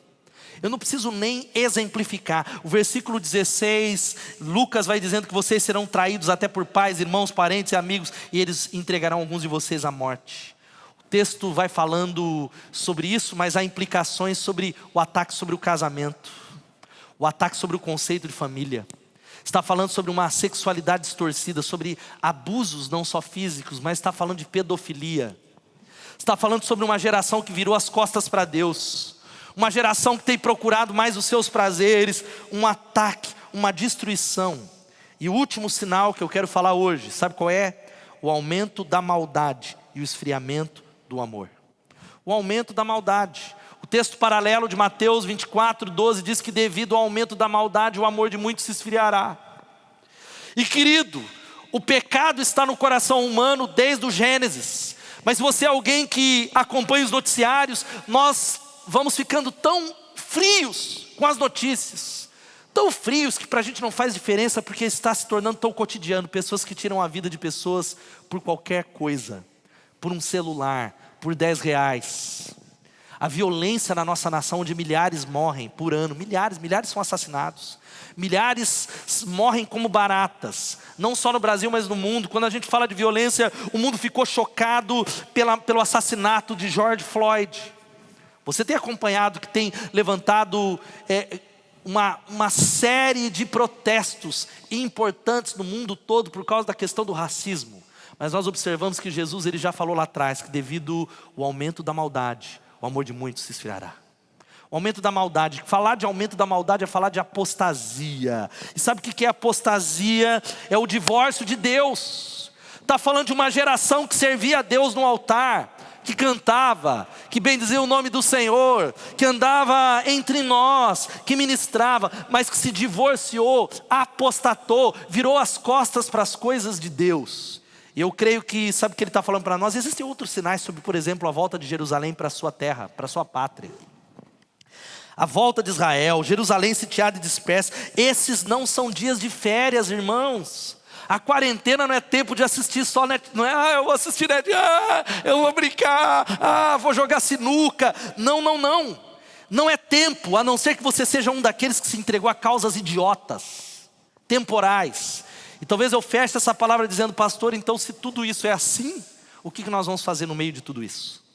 Eu não preciso nem exemplificar. O versículo 16, Lucas vai dizendo que vocês serão traídos até por pais, irmãos, parentes e amigos, e eles entregarão alguns de vocês à morte. O texto vai falando sobre isso, mas há implicações sobre o ataque sobre o casamento, o ataque sobre o conceito de família. Está falando sobre uma sexualidade distorcida, sobre abusos não só físicos, mas está falando de pedofilia. Está falando sobre uma geração que virou as costas para Deus. Uma geração que tem procurado mais os seus prazeres. Um ataque, uma destruição. E o último sinal que eu quero falar hoje, sabe qual é? O aumento da maldade e o esfriamento do amor. O aumento da maldade. O texto paralelo de Mateus 24, 12 diz que devido ao aumento da maldade, o amor de muitos se esfriará. E querido, o pecado está no coração humano desde o Gênesis. Mas se você é alguém que acompanha os noticiários, nós vamos ficando tão frios com as notícias. Tão frios que para a gente não faz diferença porque está se tornando tão cotidiano. Pessoas que tiram a vida de pessoas por qualquer coisa. Por um celular, por R$10. A violência na nossa nação onde milhares morrem por ano. Milhares são assassinados. Milhares morrem como baratas, não só no Brasil, mas no mundo. Quando a gente fala de violência, o mundo ficou chocado pelo assassinato de George Floyd. Você tem acompanhado que tem levantado uma série de protestos importantes no mundo todo por causa da questão do racismo. Mas nós observamos que Jesus ele já falou lá atrás que devido ao aumento da maldade, o amor de muitos se esfriará. O aumento da maldade. Falar de aumento da maldade é falar de apostasia. E sabe o que é apostasia? É o divórcio de Deus. Está falando de uma geração que servia a Deus no altar, que cantava, que bendizia o nome do Senhor, que andava entre nós, que ministrava, mas que se divorciou, apostatou, virou as costas para as coisas de Deus. E eu creio que, sabe o que ele está falando para nós? Existem outros sinais sobre, por exemplo, a volta de Jerusalém para a sua terra, para a sua pátria. A volta de Israel, Jerusalém sitiada e dispersa. Esses não são dias de férias, irmãos. A quarentena não é tempo de assistir só não é, eu vou assistir eu vou brincar, vou jogar sinuca. Não. Não é tempo, a não ser que você seja um daqueles que se entregou a causas idiotas, temporais. E talvez eu feche essa palavra dizendo, pastor, então se tudo isso é assim, o que nós vamos fazer no meio de tudo isso?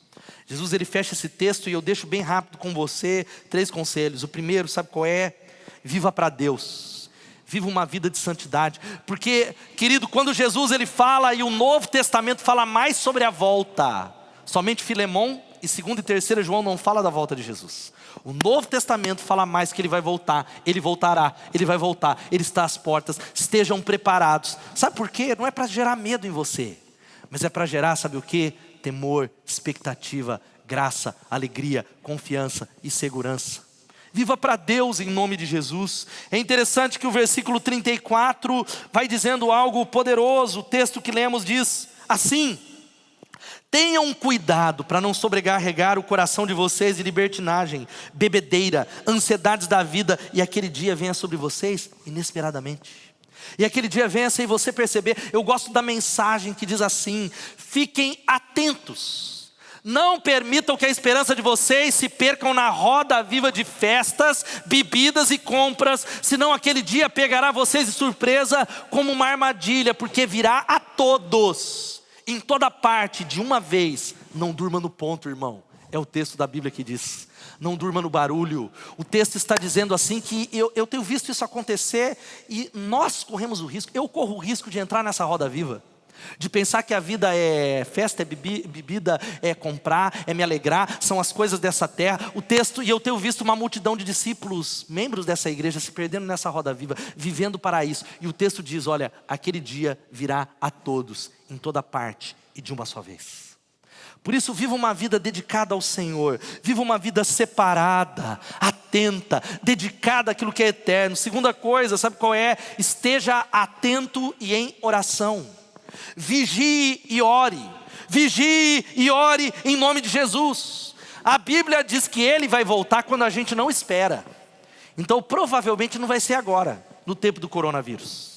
Jesus ele fecha esse texto e eu deixo bem rápido com você 3 conselhos. O primeiro, sabe qual é? Viva para Deus. Viva uma vida de santidade. Porque, querido, quando Jesus ele fala e o Novo Testamento fala mais sobre a volta, somente Filemão e 2ª e 3ª João não fala da volta de Jesus. O Novo Testamento fala mais que ele vai voltar, ele voltará, ele vai voltar, ele está às portas, estejam preparados. Sabe por quê? Não é para gerar medo em você, mas é para gerar, sabe o quê? Temor, expectativa, graça, alegria, confiança e segurança. Viva para Deus em nome de Jesus. É interessante que o versículo 34 vai dizendo algo poderoso. O texto que lemos diz assim: Tenham cuidado para não sobrecarregar o coração de vocês de libertinagem, bebedeira, ansiedades da vida, e aquele dia venha sobre vocês inesperadamente. E aquele dia venha sem você perceber. Eu gosto da mensagem que diz assim: fiquem atentos. Não permitam que a esperança de vocês se percam na roda viva de festas, bebidas e compras, senão aquele dia pegará vocês de surpresa como uma armadilha, porque virá a todos, em toda parte, de uma vez. Não durma no ponto, irmão. É o texto da Bíblia que diz: não durma no barulho. O texto está dizendo assim que eu tenho visto isso acontecer, e nós corremos o risco, eu corro o risco de entrar nessa roda viva, de pensar que a vida é festa, é bebida, é comprar, é me alegrar, são as coisas dessa terra. O texto, e eu tenho visto uma multidão de discípulos, membros dessa igreja, se perdendo nessa roda viva, vivendo para isso. E o texto diz: olha, aquele dia virá a todos, em toda parte e de uma só vez. Por isso, viva uma vida dedicada ao Senhor, viva uma vida separada, atenta, dedicada àquilo que é eterno. Segunda coisa, sabe qual é? Esteja atento e em oração. Vigie e ore. Vigie e ore em nome de Jesus. A Bíblia diz que Ele vai voltar quando a gente não espera. Então provavelmente não vai ser agora, no tempo do coronavírus.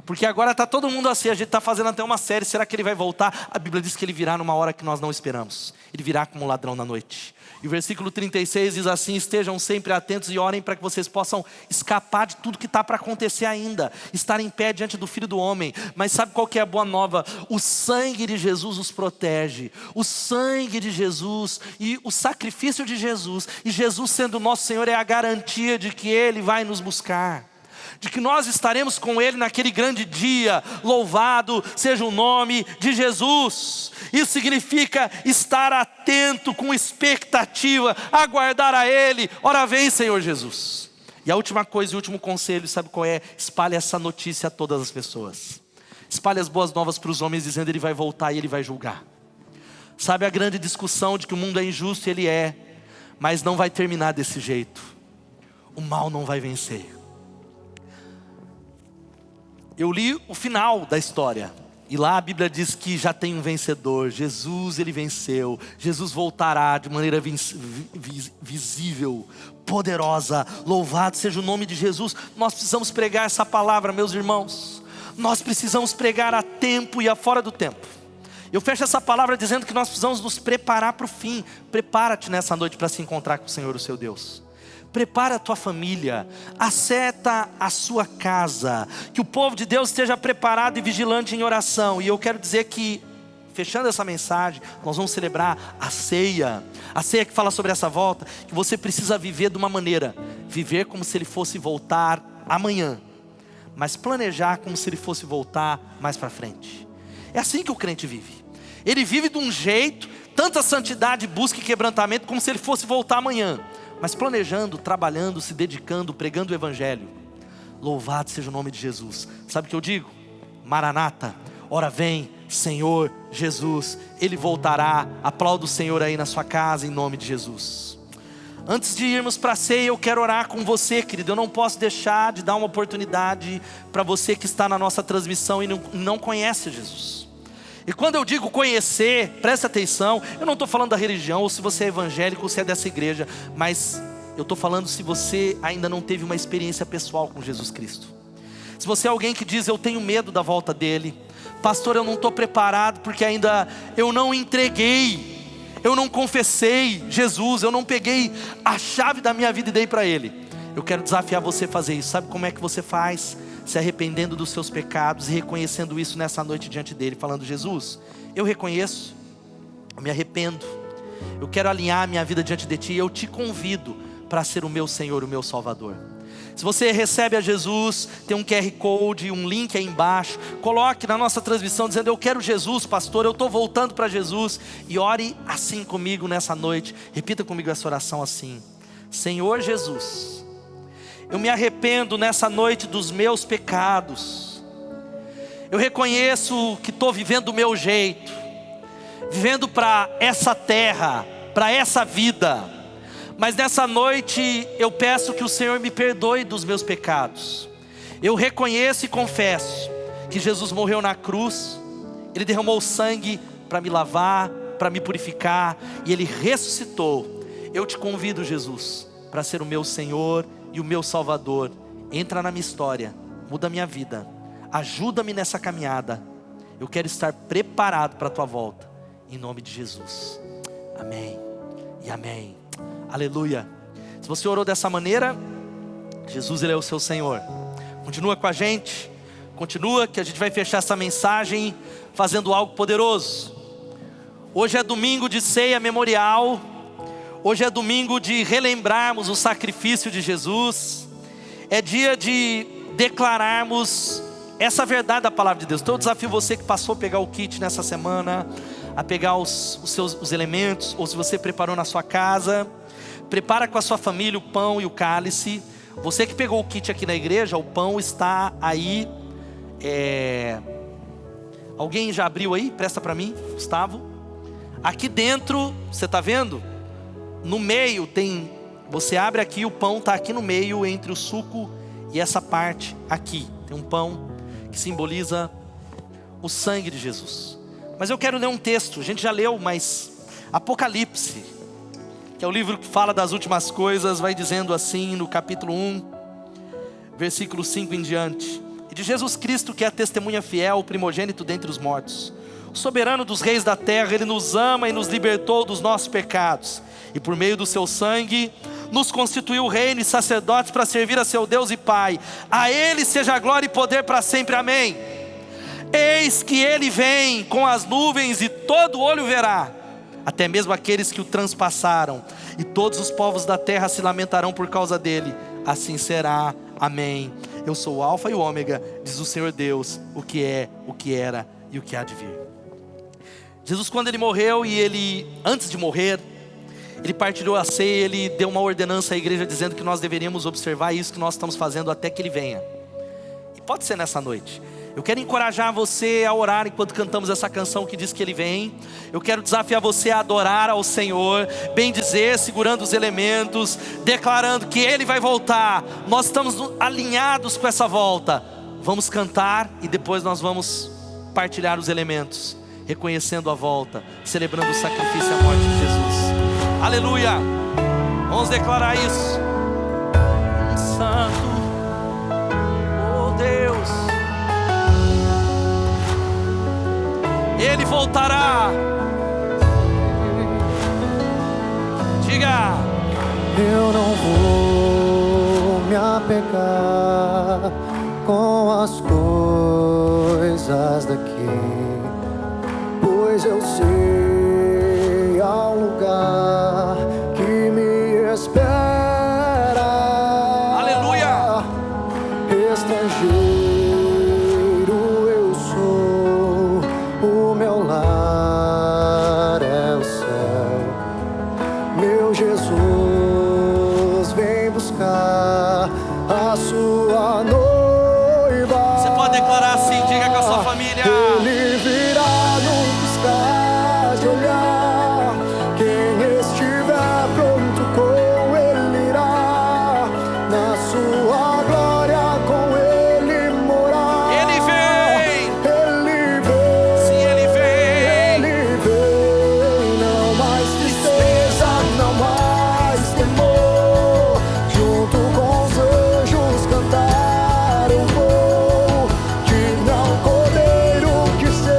Porque agora está todo mundo assim, a gente está fazendo até uma série, será que Ele vai voltar? A Bíblia diz que Ele virá numa hora que nós não esperamos. Ele virá como um ladrão na noite. E o versículo 36 diz assim: estejam sempre atentos e orem para que vocês possam escapar de tudo que está para acontecer ainda, estar em pé diante do Filho do Homem. Mas sabe qual que é a boa nova? O sangue de Jesus os protege. O sangue de Jesus e o sacrifício de Jesus, e Jesus sendo nosso Senhor, é a garantia de que Ele vai nos buscar, de que nós estaremos com Ele naquele grande dia. Louvado seja o nome de Jesus. Isso significa estar atento, com expectativa, aguardar a Ele. Ora vem, Senhor Jesus. E a última coisa, e o último conselho, sabe qual é? Espalhe essa notícia a todas as pessoas. Espalhe as boas novas para os homens, dizendo: Ele vai voltar e Ele vai julgar. Sabe a grande discussão de que o mundo é injusto? Ele é, mas não vai terminar desse jeito. O mal não vai vencer. Eu li o final da história, e lá a Bíblia diz que já tem um vencedor. Jesus, Ele venceu. Jesus voltará de maneira visível, poderosa. Louvado seja o nome de Jesus. Nós precisamos pregar essa palavra, meus irmãos. Nós precisamos pregar a tempo e a fora do tempo. Eu fecho essa palavra dizendo que nós precisamos nos preparar para o fim. Prepara-te nessa noite para se encontrar com o Senhor, o seu Deus. Prepara a tua família, acerta a sua casa, que o povo de Deus esteja preparado e vigilante em oração. E eu quero dizer que, fechando essa mensagem, nós vamos celebrar a ceia que fala sobre essa volta, que você precisa viver de uma maneira, viver como se Ele fosse voltar amanhã, mas planejar como se Ele fosse voltar mais para frente. É assim que o crente vive. Ele vive de um jeito, tanta santidade, busca e quebrantamento, como se Ele fosse voltar amanhã, mas planejando, trabalhando, se dedicando, pregando o Evangelho. Louvado seja o nome de Jesus. Sabe o que eu digo? Maranata, ora vem, Senhor Jesus. Ele voltará. Aplauda o Senhor aí na sua casa, em nome de Jesus. Antes de irmos para a ceia, eu quero orar com você, querido. Eu não posso deixar de dar uma oportunidade para você que está na nossa transmissão e não conhece Jesus. E quando eu digo conhecer, presta atenção, eu não estou falando da religião, ou se você é evangélico, ou se é dessa igreja, mas eu estou falando se você ainda não teve uma experiência pessoal com Jesus Cristo. Se você é alguém que diz: eu tenho medo da volta dele, pastor, eu não estou preparado porque ainda eu não entreguei, eu não confessei Jesus, eu não peguei a chave da minha vida e dei para Ele. Eu quero desafiar você a fazer isso. Sabe como é que você faz? Se arrependendo dos seus pecados e reconhecendo isso nessa noite diante dele, falando: Jesus, eu reconheço, eu me arrependo, eu quero alinhar minha vida diante de ti, e eu te convido para ser o meu Senhor, o meu Salvador. Se você recebe a Jesus, tem um QR Code, um link aí embaixo, coloque na nossa transmissão dizendo: eu quero Jesus, pastor, eu estou voltando para Jesus. E ore assim comigo nessa noite, repita comigo essa oração assim: Senhor Jesus, eu me arrependo nessa noite dos meus pecados. Eu reconheço que estou vivendo do meu jeito, vivendo para essa terra, para essa vida. Mas nessa noite eu peço que o Senhor me perdoe dos meus pecados. Eu reconheço e confesso que Jesus morreu na cruz, Ele derramou sangue para me lavar, para me purificar, e Ele ressuscitou. Eu te convido, Jesus, para ser o meu Senhor e o meu Salvador. Entra na minha história, muda a minha vida, ajuda-me nessa caminhada. Eu quero estar preparado para a tua volta, em nome de Jesus. Amém e amém. Aleluia. Se você orou dessa maneira, Jesus, Ele é o seu Senhor. Continua com a gente, continua, que a gente vai fechar essa mensagem fazendo algo poderoso. Hoje é domingo de ceia memorial. Hoje é domingo de relembrarmos o sacrifício de Jesus. É dia de declararmos essa verdade da palavra de Deus. Então eu desafio você que passou a pegar o kit nessa semana, a pegar os elementos, ou se você preparou na sua casa, prepara com a sua família o pão e o cálice. Você que pegou o kit aqui na igreja, o pão está aí. Alguém já abriu aí? Presta para mim, Gustavo. Aqui dentro, você está vendo? No meio tem, você abre aqui, o pão está aqui no meio, entre o suco e essa parte aqui. Tem um pão que simboliza o sangue de Jesus. Mas eu quero ler um texto, a gente já leu, mas Apocalipse, que é o livro que fala das últimas coisas, vai dizendo assim no capítulo 1, versículo 5 em diante. E de Jesus Cristo, que é a testemunha fiel, o primogênito dentre os mortos, o soberano dos reis da terra. Ele nos ama e nos libertou dos nossos pecados, e por meio do seu sangue nos constituiu reino e sacerdotes para servir a seu Deus e Pai. A Ele seja glória e poder para sempre, amém. Eis que Ele vem com as nuvens, e todo olho verá, até mesmo aqueles que o transpassaram, e todos os povos da terra se lamentarão por causa dele. Assim será, amém. Eu sou o Alfa e o Ômega, diz o Senhor Deus, o que é, o que era e o que há de vir. Jesus, quando Ele morreu, e Ele, antes de morrer, Ele partilhou a ceia. Ele deu uma ordenança à igreja dizendo que nós deveríamos observar isso que nós estamos fazendo até que Ele venha. E pode ser nessa noite. Eu quero encorajar você a orar enquanto cantamos essa canção que diz que Ele vem. Eu quero desafiar você a adorar ao Senhor, bem dizer, segurando os elementos, declarando que Ele vai voltar. Nós estamos alinhados com essa volta. Vamos cantar e depois nós vamos partilhar os elementos, reconhecendo a volta, celebrando o sacrifício e a morte de Jesus. Aleluia! Vamos declarar isso. Santo, oh Deus, Ele voltará. Diga: eu não vou me apegar com as coisas daqui, pois eu sei ao lugar que me espera. Aleluia! Estrangeiro eu sou, o meu lar é o céu. Meu Jesus vem buscar a sua noiva. Você pode declarar assim, diga com a sua família. Ele virá num piscar de olhar. Quem estiver pronto com Ele irá, na sua glória com Ele morar. Ele vem. Ele vem. Sim, Ele vem. Ele vem. Não mais tristeza, não mais temor. Junto com os anjos cantar eu vou. Que não cordeiro que se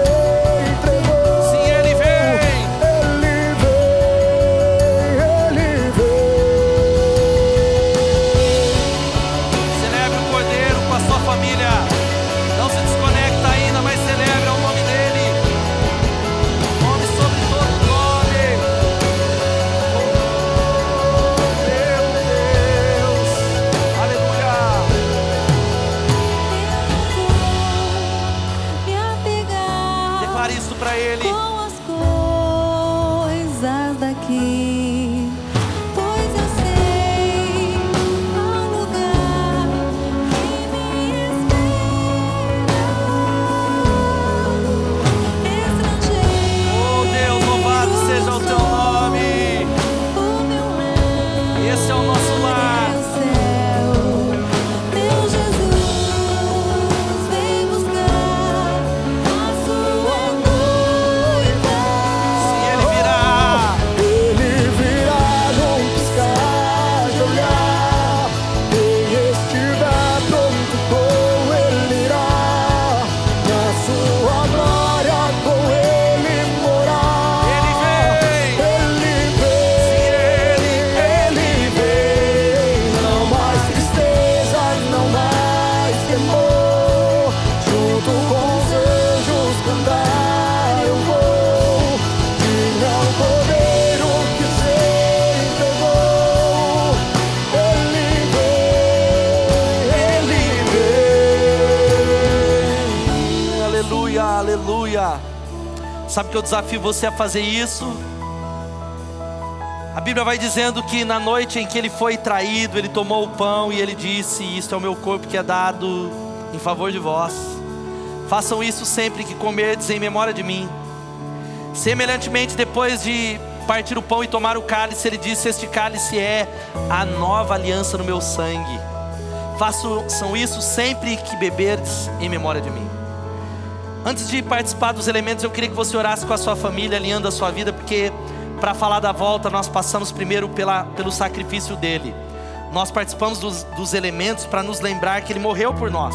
Aleluia. Sabe que eu desafio você a fazer isso? A Bíblia vai dizendo que na noite em que ele foi traído, ele tomou o pão e ele disse: isto é o meu corpo que é dado em favor de vós. Façam isso sempre que comerdes em memória de mim. Semelhantemente, depois de partir o pão e tomar o cálice, ele disse: este cálice é a nova aliança no meu sangue. Façam isso sempre que beberdes em memória de mim. Antes de participar dos elementos, eu queria que você orasse com a sua família, alinhando a sua vida, porque para falar da volta, nós passamos primeiro pelo sacrifício dele. Nós participamos dos elementos para nos lembrar que ele morreu por nós.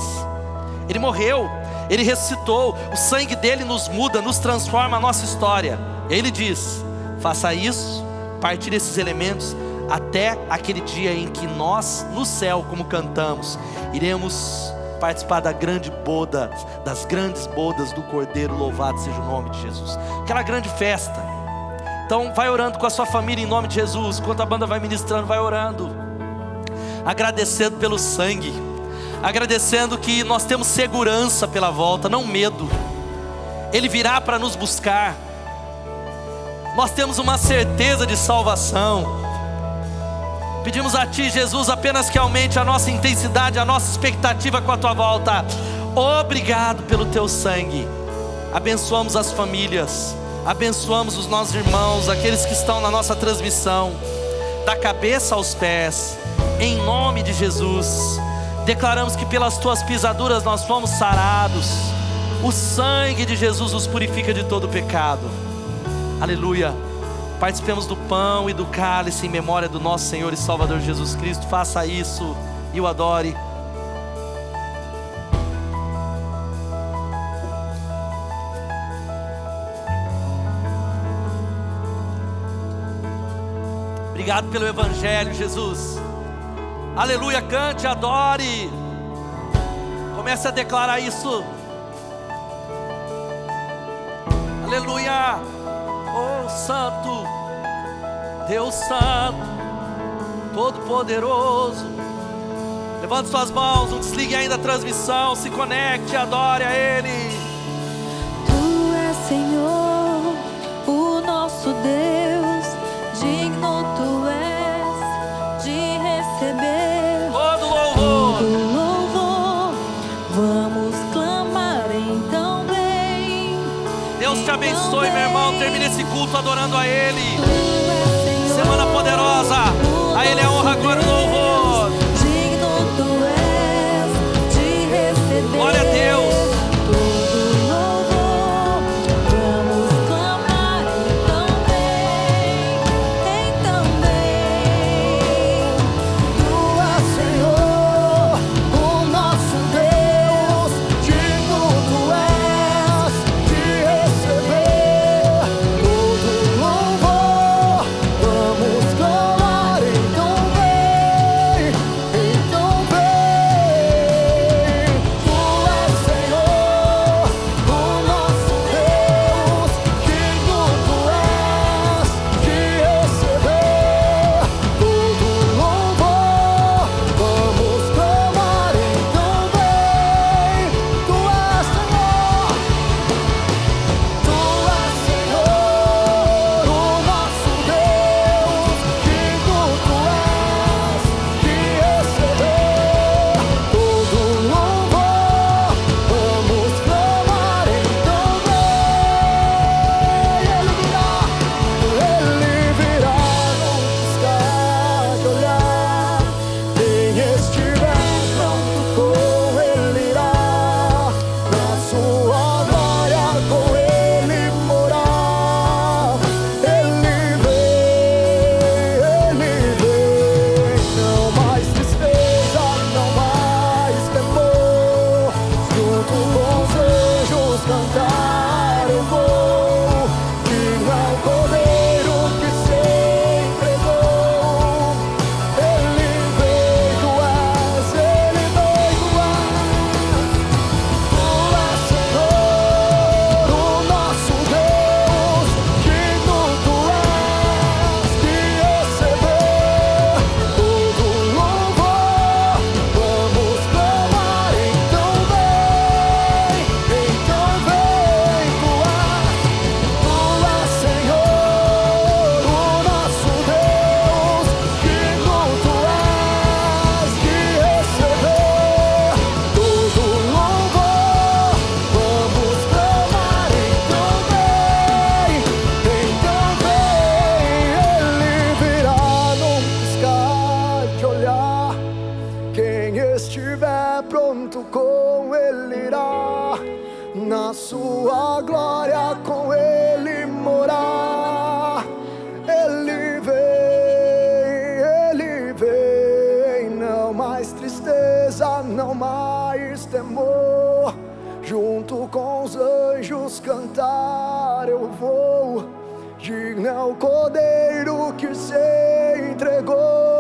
Ele morreu, ele ressuscitou, o sangue dele nos muda, nos transforma a nossa história. Ele diz: faça isso, partilhe esses elementos, até aquele dia em que nós, no céu, como cantamos, iremos participar da grande boda, das grandes bodas do Cordeiro. Louvado seja o nome de Jesus. Aquela grande festa. Então vai orando com a sua família em nome de Jesus. Enquanto a banda vai ministrando, vai orando, agradecendo pelo sangue, agradecendo que nós temos segurança pela volta, não medo. Ele virá para nos buscar. Nós temos uma certeza de salvação. Pedimos a Ti, Jesus, apenas que aumente a nossa intensidade, a nossa expectativa com a Tua volta. Obrigado pelo Teu sangue. Abençoamos as famílias, abençoamos os nossos irmãos, aqueles que estão na nossa transmissão, da cabeça aos pés, em nome de Jesus. Declaramos que pelas Tuas pisaduras nós fomos sarados. O sangue de Jesus nos purifica de todo pecado. Aleluia. Participemos do pão e do cálice em memória do nosso Senhor e Salvador Jesus Cristo. Faça isso e o adore. Obrigado pelo Evangelho, Jesus. Aleluia, cante, adore. Comece a declarar isso. Aleluia. Oh Santo, Deus Santo, Todo-Poderoso. Levante suas mãos, não desligue ainda a transmissão. Se conecte, adore a Ele. Tu és Senhor, o nosso Deus, digno Tu és de receber todo louvor. Todo louvor. Vamos clamar então bem. Deus te abençoe, meu irmão. Termine esse culto adorando a Ele. Semana poderosa. A Ele é a honra, a glória e o louvor. Digno Tu és de receber. Glória a Deus. Todo louvor. Vamos clamar então bem. Tu és Senhor, o nosso Deus. Digno Tu és de receber todo louvor. Vamos clamar então bem. Quem estiver pronto com ele irá, na sua glória com ele morar. Ele vem, não mais tristeza, não mais temor. Junto com os anjos cantar eu vou, digno é o Cordeiro que se entregou.